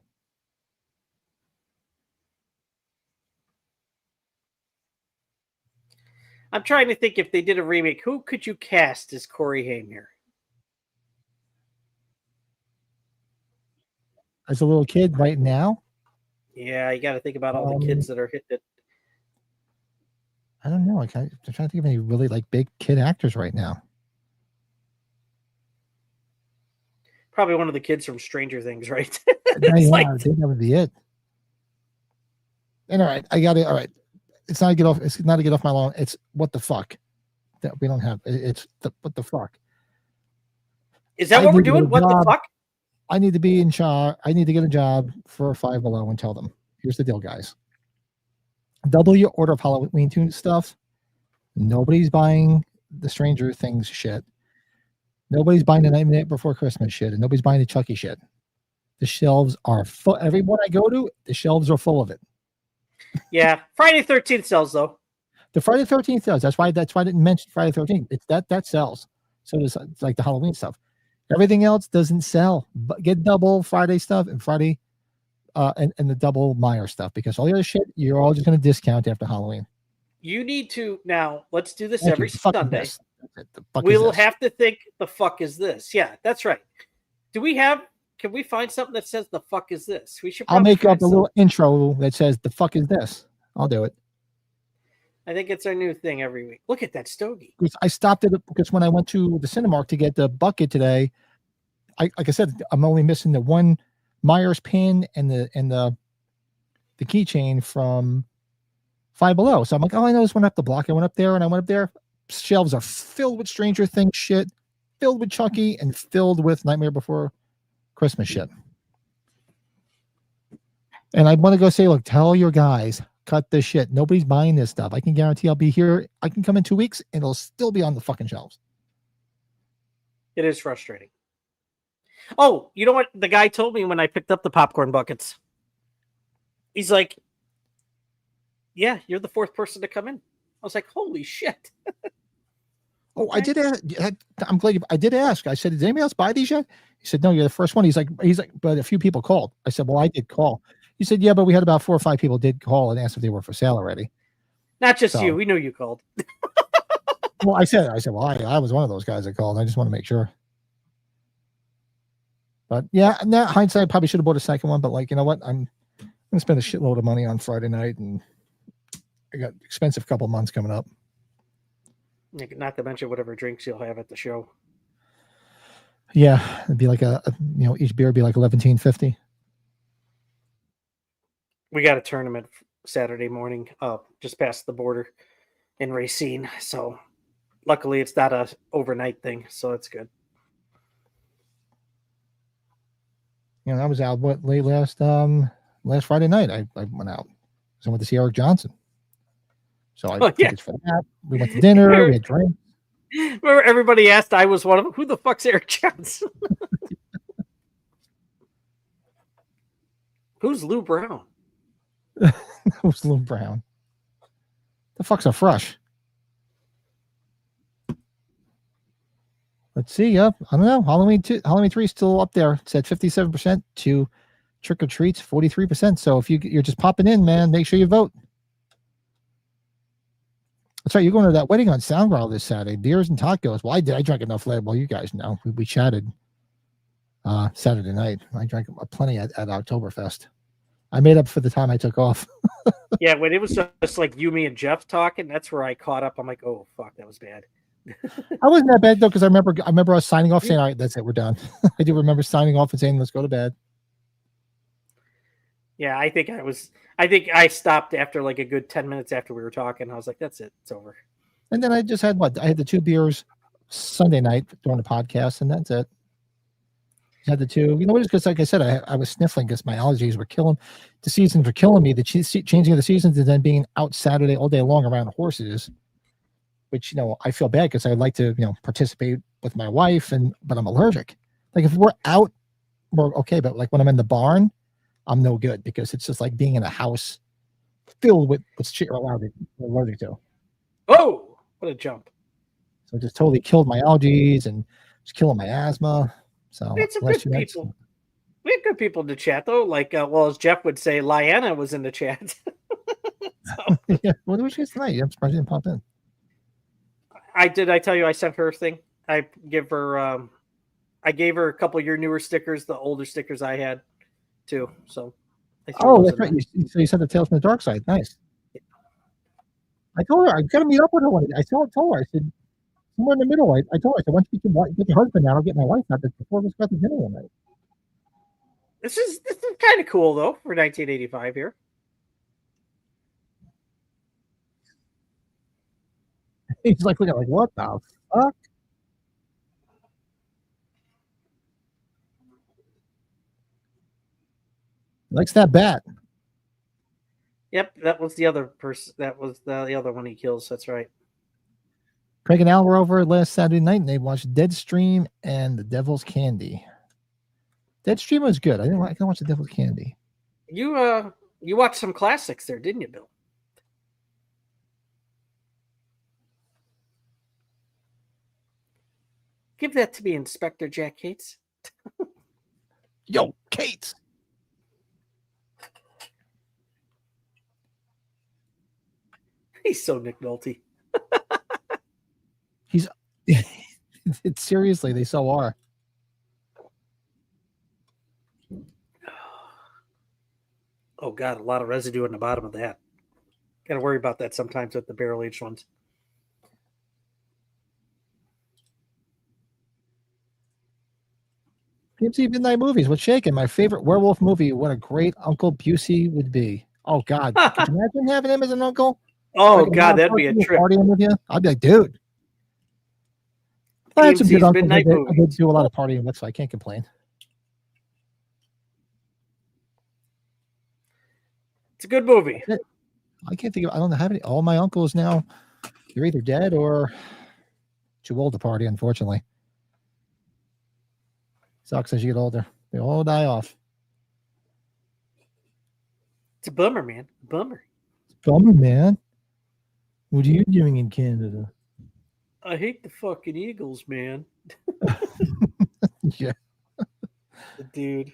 I'm trying to think if they did a remake, who could you cast as Corey Haim here? As a little kid right now? Yeah, you got to think about all the kids that are hitting it. I don't know. I'm trying to think of any really like big kid actors right now. Probably one of the kids from Stranger Things, right? I think that would be it. And all right, I got it. All right, it's not to get off. It's not to get off my lawn. It's what the fuck that we don't have. It's what the fuck. Is that what we're doing? What the fuck? I need to be in charge. I need to get a job for Five Below and tell them, here's the deal, guys. Double your order of Halloween tune stuff. Nobody's buying the Stranger Things shit. Nobody's buying the Nightmare Before Christmas shit, and nobody's buying the Chucky shit. The shelves are full. Everyone I go to, the shelves are full of it. Yeah, Friday the 13th sells though. The Friday the 13th sells. That's why I didn't mention Friday the 13th. It's that sells. So it's like the Halloween stuff. Everything else doesn't sell. But get double Friday stuff and Friday and the double Meyer stuff, because all the other shit you're all just going to discount after Halloween. You need to now. Let's do this every Sunday. We'll have to think. The fuck is this? Yeah, that's right. Can we find something that says the fuck is this? We should. I'll make up a little intro that says the fuck is this. I'll do it. I think it's our new thing every week. Look at that stogie. I stopped it because when I went to the Cinemark to get the bucket today, like I said, I'm only missing the one Myers pin and the keychain from Five Below. So I'm like, oh, I know this one up the block. I went up there and I went up there. Shelves are filled with Stranger Things shit, filled with Chucky, and filled with Nightmare Before Christmas shit. And I want to go say, look, tell your guys, cut this shit. Nobody's buying this stuff. I can guarantee I'll be here. I can come in 2 weeks and it'll still be on the fucking shelves. It is frustrating. Oh, you know what? The guy told me when I picked up the popcorn buckets. He's like, yeah, you're the fourth person to come in. I was like, holy shit. Oh, I did ask. I'm glad I did ask. I said, did anybody else buy these yet? He said, no, you're the first one. He's like, but a few people called. I said, well, I did call. He said, yeah, but we had about 4 or 5 people did call and asked if they were for sale already. Not just you. We knew you called. Well, I said, well, I was one of those guys that called. I just want to make sure. But yeah, now hindsight, I probably should have bought a second one. But like, you know what? I'm going to spend a shitload of money on Friday night, and I got expensive couple months coming up. Not to mention whatever drinks you'll have at the show. Yeah, it'd be like each beer would be like $11.50. We got a tournament Saturday morning, just past the border in Racine. So luckily it's not a overnight thing, so it's good. You know, I was out late last Friday night. I went out. So I went to see Eric Johnson. So I tickets for that. We went to dinner. We had drinks. Remember, everybody asked. I was one of them. Who the fuck's Eric Johnson? Who's Lou Brown? Who's Lou Brown? The fuck's a Fresh? Let's see. Yep. I don't know. Halloween 3 is still up there. It's at 57% to Trick or Treats 43%. So if you're just popping in, man, make sure you vote. That's right. You're going to that wedding on Soundgarl this Saturday. Beers and tacos. Well, I drank enough lead. Well, you guys know. We chatted Saturday night. I drank plenty at Oktoberfest. I made up for the time I took off. Yeah, when it was just like you, me, and Jeff talking, that's where I caught up. I'm like, oh, fuck, that was bad. I wasn't that bad, though, because I remember us signing off saying, all right, that's it. We're done. I do remember signing off and saying, let's go to bed. Yeah, I think I stopped after like a good 10 minutes after we were talking. I was like, that's it. It's over. And then I just had I had the 2 beers Sunday night during the podcast, and that's it. I had the 2. You know what? It's because, like I said, I was sniffling because my allergies were killing. The seasons were killing me. The changing of the seasons and then being out Saturday all day long around horses, which, I feel bad because I'd like to, participate with my wife, but I'm allergic. Like if we're out, we're okay. But like when I'm in the barn, I'm no good because it's just like being in a house filled with shit you're allergic to. Oh, what a jump. So it just totally killed my allergies and just killing my asthma. So we had some good people. We had good people in the chat though. Like, as Jeff would say, Lyanna was in the chat. Yeah. What did we say tonight? I'm surprised you didn't pop in. I tell you I sent her a thing. I gave her a couple of your newer stickers, the older stickers I had too. So that's right. So you sent the Tales from the Dark Side. Nice. I told her I got to meet up with her one day. Told her, I said, somewhere in the middle. I told her, I said, once you get your husband out, I'll get my wife out. That's before we got to dinner one night. This is kind of cool though for 1985 here. He's like looking like, what the fuck? Likes that bat. Yep, that was the other person. That was the other one he kills. That's right. Craig and Al were over last Saturday night, and they watched Deadstream and The Devil's Candy. Deadstream was good. I didn't watch The Devil's Candy. You watched some classics there, didn't you, Bill? Give that to me, Inspector Jack Cates. Yo, Kate. He's so Nick Nolte. He's it's seriously, they so are. Oh God, a lot of residue on the bottom of that. Got to worry about that sometimes with the barrel aged ones. PMC Midnight Movies. What's shaking? My favorite werewolf movie. What a great Uncle Busey would be. Oh God, could you imagine having him as an uncle? Oh God, that'd be a trip. Partying with you, I'd be like, dude. I had some good uncles. I did do a lot of partying with, so I can't complain. It's a good movie. I can't think of. I don't have any. All my uncles now, they're either dead or too old to party. Unfortunately, sucks as you get older. They all die off. It's a bummer, man. Bummer. Bummer, man. What are you doing in Canada? I hate the fucking Eagles, man. Yeah. Dude.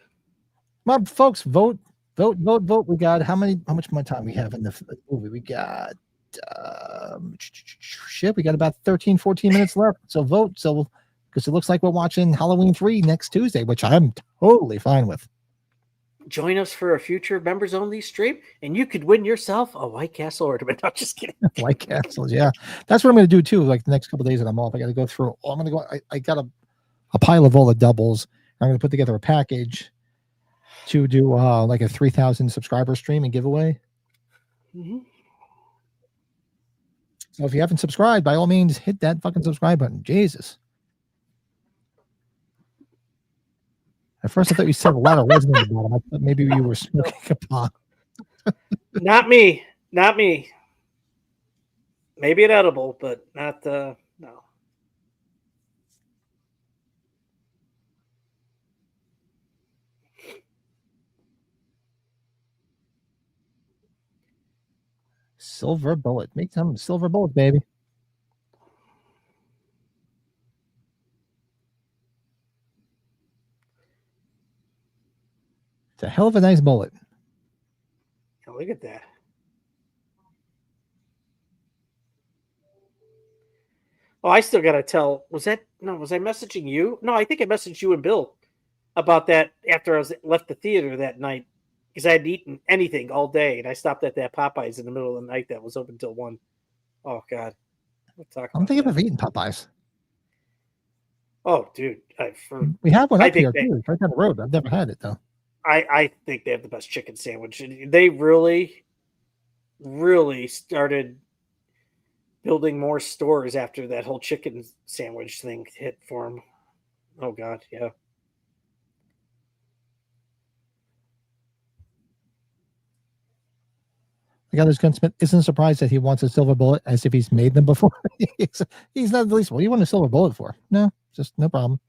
Come on, folks, vote. We got how much more time we have in the movie? We got we got about 13, 14 minutes left. So vote. So because it looks like we're watching Halloween 3 next Tuesday, which I'm totally fine with. Join us for a future members only stream, and you could win yourself a White Castle ornament. I'm just kidding. White Castles, yeah. That's what I'm going to do too. Like the next couple of days that I'm off, I got to go through. I'm going to go. I got a pile of all the doubles. I'm going to put together a package to do like a 3,000 subscriber stream and giveaway. Mm-hmm. So if you haven't subscribed, by all means, hit that fucking subscribe button. Jesus. At first, I thought you said a lot of resin in the bottom. I thought maybe you were smoking a pot. Not me. Maybe an edible, but not no. Silver bullet. Make some silver bullet, baby. It's a hell of a nice bullet. Oh, look at that. Oh, I still got to tell. Was I messaging you? No, I think I messaged you and Bill about that after I left the theater that night because I hadn't eaten anything all day and I stopped at that Popeyes in the middle of the night that was open till 1. Oh, God. I don't think I've eaten Popeyes. Oh, dude. We have one up here, too. Right down the road. I've never had it, though. I think they have the best chicken sandwich. They really, really started building more stores after that whole chicken sandwich thing hit for them. Oh, God, yeah. The guy who's gunsmith isn't surprised that he wants a silver bullet as if he's made them before. He's not the least. What do you want a silver bullet for? No, just no problem.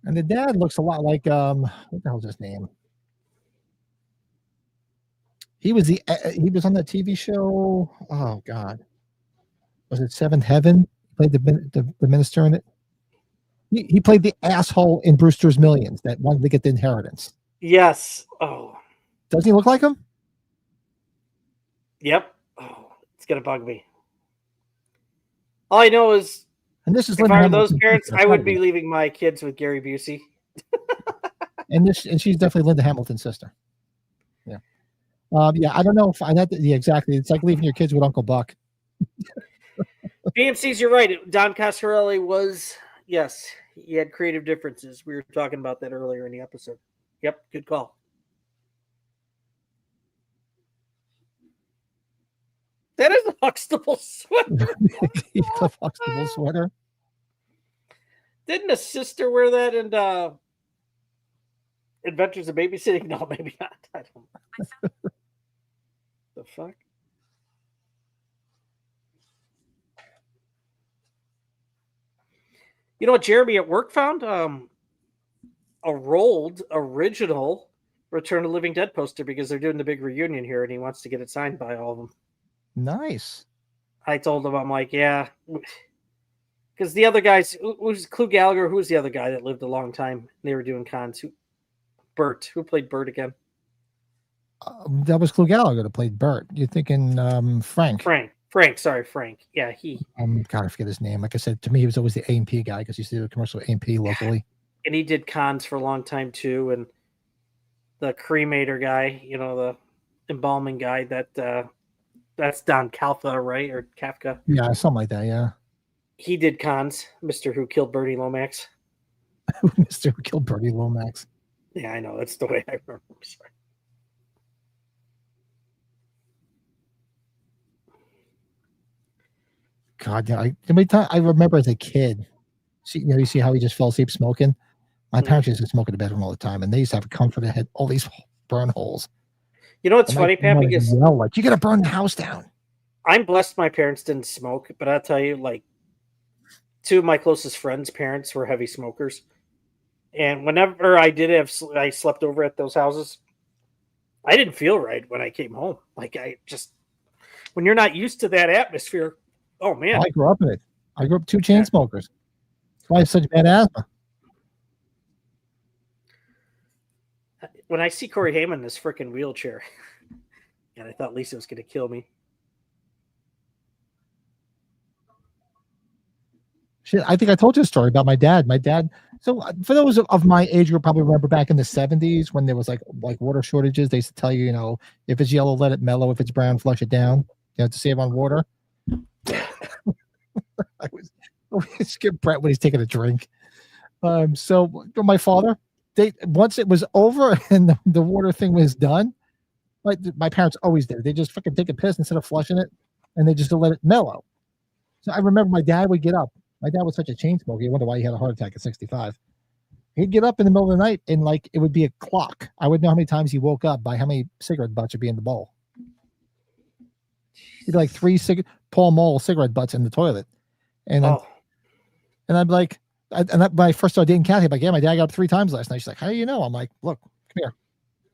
And the dad looks a lot like what the hell's his name? He was on that TV show. Oh God, was it Seventh Heaven? He played the minister in it. He played the asshole in Brewster's Millions that wanted to get the inheritance. Yes. Oh, doesn't he look like him? Yep. Oh, it's gonna bug me. All I know is And this is if Linda I were those Hamilton's parents, sister, I would probably. be leaving my kids with Gary Busey. And she's definitely Linda Hamilton's sister. Yeah. Yeah, I don't know if yeah, exactly. It's like leaving your kids with Uncle Buck. BMCs, you're right. Don Coscarelli was, yes, he had creative differences. We were talking about that earlier in the episode. Yep, good call. That is a Huxtable sweater. Cliff Huxtable sweater. Didn't a sister wear that in Adventures of Babysitting? No, maybe not. I don't know. The fuck? You know what Jeremy at work found? A rolled original Return of the Living Dead poster because they're doing the big reunion here and he wants to get it signed by all of them. Nice. I told him, I'm like, yeah. Because the other guys, who's Clu Gallagher? Who was the other guy that lived a long time? They were doing cons. Bert. Who played Bert again? That was Clu Gallagher that played Bert. You're thinking Frank. Frank. Sorry, Frank. Yeah, he. God, I forget his name. Like I said, to me, he was always the A&P guy because he used to do a commercial with A&P locally. And he did cons for a long time too. And the cremator guy, you know, the embalming guy, that's Don Calfa, right? Or Kafka. Yeah, something like that, yeah. He did cons, Mr. Who Killed Bernie Lomax. Mr. Who Killed Bernie Lomax. Yeah, I know. That's the way I remember. I'm sorry. God, yeah, I remember as a kid, you see how he just fell asleep smoking? My parents used to smoke in the bedroom all the time, and they used to have a comforter that had all these burn holes. You know what's funny, Pat? Because like, you got to burn the house down. I'm blessed my parents didn't smoke, but I'll tell you, like, two of my closest friends' parents were heavy smokers. And whenever I slept over at those houses, I didn't feel right when I came home. Like, when you're not used to that atmosphere, oh, man. I grew up in it. I grew up 2 chain smokers. That's why I have such bad asthma. When I see Corey Haim in this freaking wheelchair, and I thought Lisa was going to kill me. Shit, I think I told you a story about my dad. So for those of my age, you'll probably remember back in the 70s when there was like water shortages. They used to tell you, if it's yellow, let it mellow. If it's brown, flush it down. To save on water. I always skip Brett when he's taking a drink. So my father, once it was over and the water thing was done, like my parents always did. They just fucking take a piss instead of flushing it, and they just let it mellow. So I remember my dad would get up. My dad was such a chain smoker. You wonder why he had a heart attack at 65. He'd get up in the middle of the night and it would be a clock. I would know how many times he woke up by how many cigarette butts would be in the bowl. He'd like 3 Pall Mall cigarette butts in the toilet. And then, and I'd be like, when I first started dating Kathy, I'm like, yeah, my dad got up 3 times last night. She's like, how do you know? I'm like, look, come here.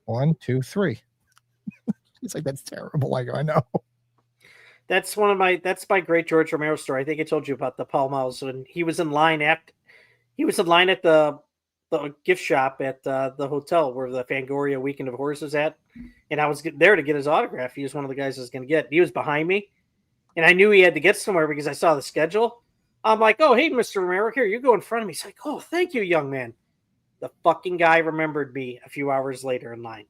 1, 2, 3. It's like, that's terrible. I go, I know. That's my great George Romero story. I think I told you about the Pall Malls when he was in line at the gift shop at the hotel where the Fangoria Weekend of Horrors was at, and I was there to get his autograph. He was one of the guys I was going to get. He was behind me, and I knew he had to get somewhere because I saw the schedule. I'm like, oh, hey, Mr. Romero, here, you go in front of me. He's like, oh, thank you, young man. The fucking guy remembered me a few hours later in line.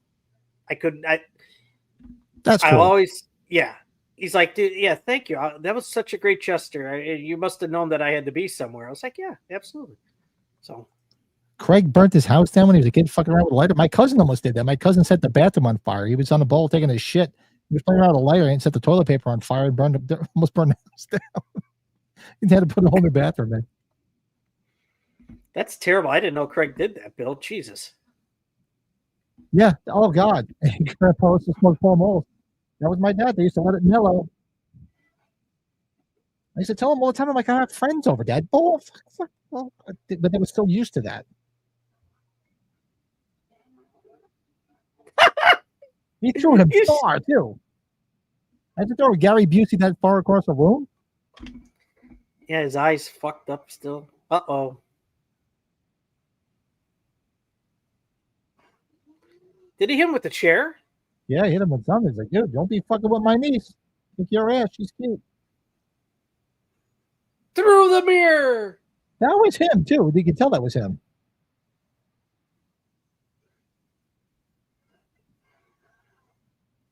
That's cool. Always, yeah. He's like, dude, yeah, thank you. That was such a great gesture. You must have known that I had to be somewhere. I was like, yeah, absolutely. So Craig burnt his house down when he was a kid fucking around with a lighter. My cousin almost did that. My cousin set the bathroom on fire. He was on a bowl taking his shit. He was playing around with a lighter and set the toilet paper on fire and almost burned the house down. He had to put a whole new bathroom in. That's terrible. I didn't know Craig did that, Bill. Jesus. Yeah. Oh, God. Grandpa used to smoke Pall Malls. That was my dad. They used to let it mellow. I used to tell him all the time, I'm like, I have friends over, Dad. Oh, fuck. But they were still used to that. He threw him far, too. I had to throw Gary Busey that far across the room. Yeah, his eyes fucked up still. Uh-oh. Did he hit him with the chair? Yeah, he hit him with something. He's like, dude, don't be fucking with my niece. Kick your ass. She's cute. Through the mirror. That was him, too. You can tell that was him.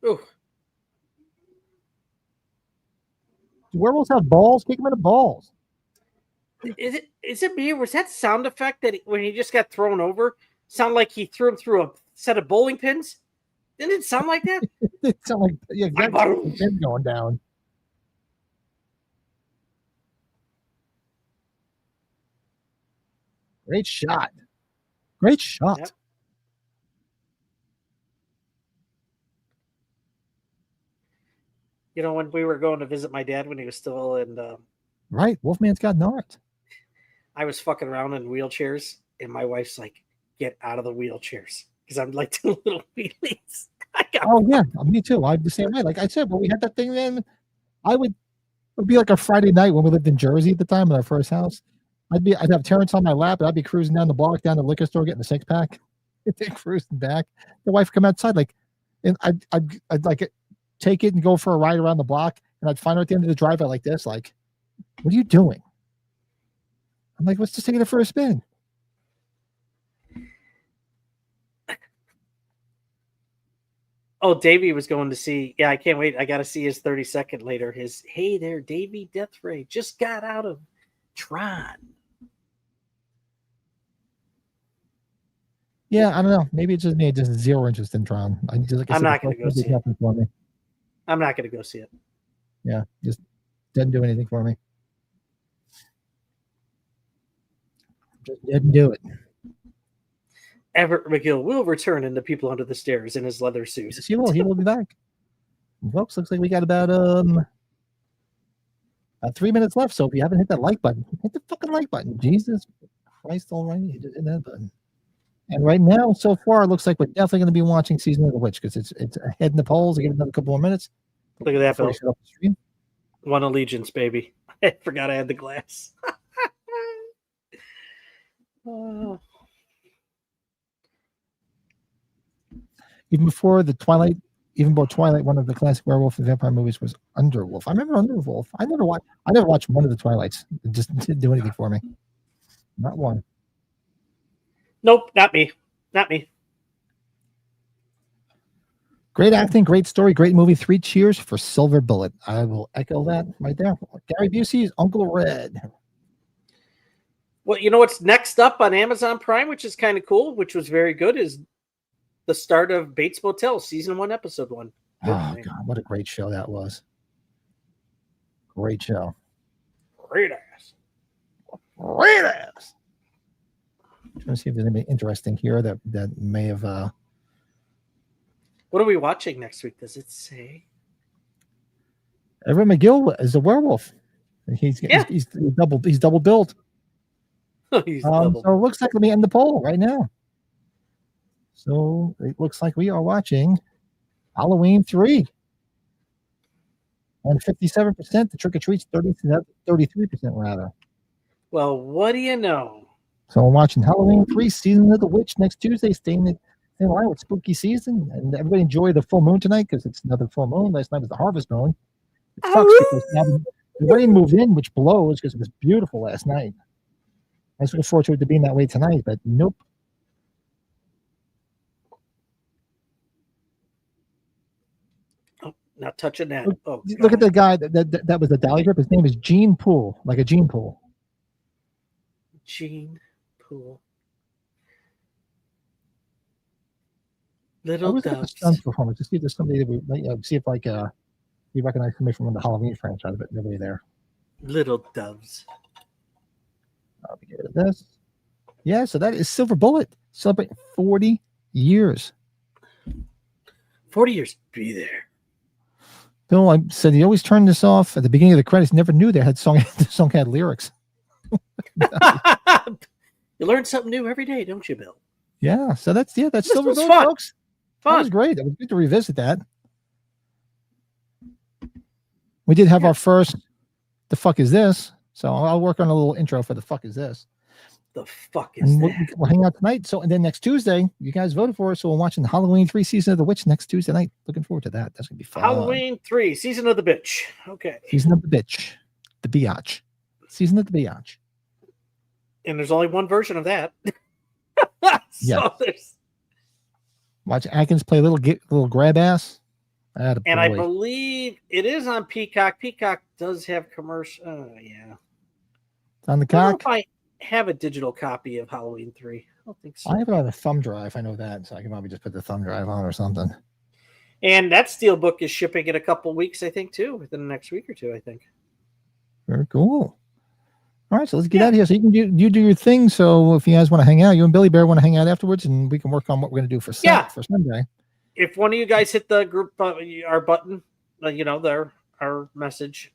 Ooh. Do werewolves have balls? Kick him in the balls. Is it me, or was that sound effect that when he just got thrown over sound like he threw him through a set of bowling pins? Didn't it sound like that? It sounded like, yeah, exactly. Pin going down. Great shot. Great shot. Yep. You know, when we were going to visit my dad when he was still in, Right. Wolfman's got nards. I was fucking around in wheelchairs, and my wife's like, "Get out of the wheelchairs," because I'm like the little wheelies. Oh yeah, me too. I'm the same way. Like I said, when we had that thing, then it would be like a Friday night when we lived in Jersey at the time in our first house. I'd have Terrence on my lap, and I'd be cruising down the block, down to the liquor store, getting a 6-pack. Then cruising back. The wife would come outside, like, and I'd like take it and go for a ride around the block, and I'd find her at the end of the driveway like this, like, "What are you doing?" I'm like, "Let's just take it for a spin." Oh, Davey was going to see. Yeah, I can't wait. I got to see his 30-second later. His, "Hey there, Davey Deathray, just got out of Tron." Yeah, I don't know. Maybe it's just me. Just zero interest in Tron. I'm not going to go see it. Nothing for me. I'm not going to go see it. Yeah, just didn't do anything for me. Just didn't do it. Everett McGill will return in The People Under the Stairs in his leather suit. He will. He will be back. Folks, looks like we got about 3 minutes left. So if you haven't hit that like button, hit the fucking like button. Jesus Christ almighty, hit that button. And right now, so far, it looks like we're definitely going to be watching Season of the Witch because it's ahead in the polls. I give it another couple more minutes. Look at that, Bill. Shut off the stream. One allegiance, baby. I forgot I had the glass. Even before Twilight, one of the classic werewolf and vampire movies was Underwolf. I remember Underwolf. I never watched one of the Twilights. It just didn't do anything for me. Not one. Nope, not me. Not me. Great acting, great story, great movie. 3 cheers for Silver Bullet. I will echo that right there. Gary Busey's Uncle Red. Well, you know what's next up on Amazon Prime, which is kind of cool, which was very good, is the start of Bates Motel, season 1, episode 1. Oh God, what a great show that was! Great show. Great ass. Great ass. I'm trying to see if there's anything interesting here that may have. What are we watching next week? Does it say? Everett McGill is a werewolf. He's double billed. So it looks like let me end the poll right now. So it looks like we are watching Halloween 3. And 57%, the Trick or Treat's 33% rather. Well, what do you know? So we're watching Halloween 3, Season of the Witch next Tuesday, staying in line with spooky season. And everybody enjoy the full moon tonight because it's another full moon. Last night was the harvest moon. It sucks because now the rain moved in, which blows because it was beautiful last night. I was looking forward to it to being that way tonight, but nope. Oh, not touching that. Look at the guy that was the Dolly Grip. His name is Gene Pool, like a gene pool. Gene Pool. Little Doves. Performance. To see if there's somebody that we see if you recognize somebody from the Halloween franchise, but nobody there. Little Doves. I'll get rid of this. Yeah, so that is Silver Bullet. Celebrate 40 years. 40 years. Be there. Bill, I said he always turned this off at the beginning of the credits. Never knew the song had lyrics. You learn something new every day, don't you, Bill? Yeah, so that's Silver Bullet, fun. folks. Fun. That was great. It was good to revisit that. We did have our first The Fuck Is This? So I'll work on a little intro for The Fuck Is This? the fuck is And that? we'll hang out tonight. So, and then next Tuesday, you guys voted for us. So we're watching Halloween 3 Season of the Witch next Tuesday night. Looking forward to that. That's going to be fun. Halloween 3, Season of the Bitch. Okay. Season of the Bitch. The Biatch. Season of the Biatch. And there's only one version of that. Yeah. There's... Watch Atkins play little grab ass. And I believe it is on Peacock. Peacock does have commercial. Yeah. It's on the I don't know cock. if I have a digital copy of Halloween 3. I don't think so. I have it on a thumb drive. I know that. So I can probably just put the thumb drive on or something. And that Steelbook is shipping in a couple weeks, I think, too, within the next week or two, I think. Very cool. All right, so let's get out of here. So you do your thing. So if you guys want to hang out, you and Billy Bear want to hang out afterwards, and we can work on what we're going to do for Sunday. If one of you guys hit the group, our button, our message,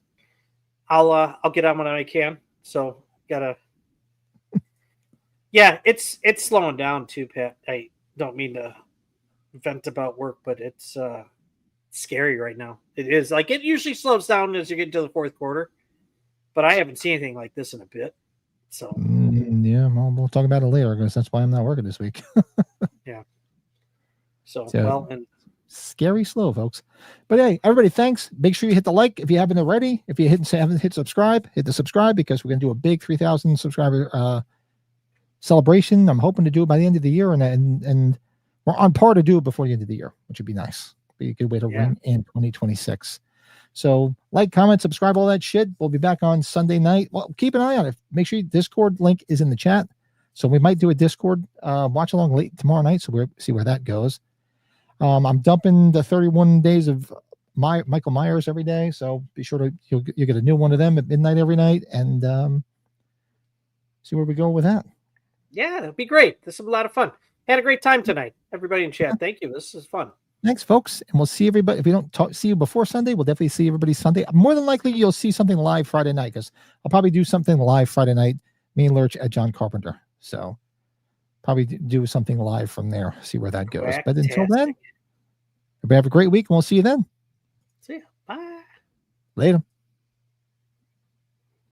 I'll get on when I can. So gotta, yeah, it's slowing down too, Pat. I don't mean to vent about work, but it's scary right now. It is. Like, it usually slows down as you get into the fourth quarter, but I haven't seen anything like this in a bit. So yeah, well, we'll talk about it later because that's why I'm not working this week. Yeah. So well, and scary slow, folks. But hey, everybody, thanks. Make sure you hit the like if you haven't already. If you haven't hit subscribe, hit the subscribe because we're going to do a big 3,000 subscriber celebration. I'm hoping to do it by the end of the year, and we're on par to do it before the end of the year, which would be nice. Be a good way to ring in 2026. So like, comment, subscribe, all that shit. We'll be back on Sunday night. Well, keep an eye on it. Make sure your Discord link is in the chat. So we might do a Discord watch along late tomorrow night. So we'll see where that goes. I'm dumping the 31 days of Michael Myers every day. So be sure to you get a new one of them at midnight every night, and see where we go with that. Yeah, that'd be great. This is a lot of fun. Had a great time tonight. Everybody in chat, thank you. This is fun. Thanks, folks. And we'll see everybody. If we don't see you before Sunday, we'll definitely see everybody Sunday. More than likely, you'll see something live Friday night because I'll probably do something live Friday night, me and Lurch at John Carpenter. So probably do something live from there, see where that goes. But until then, everybody have a great week, and we'll see you then. See ya. Bye. Later.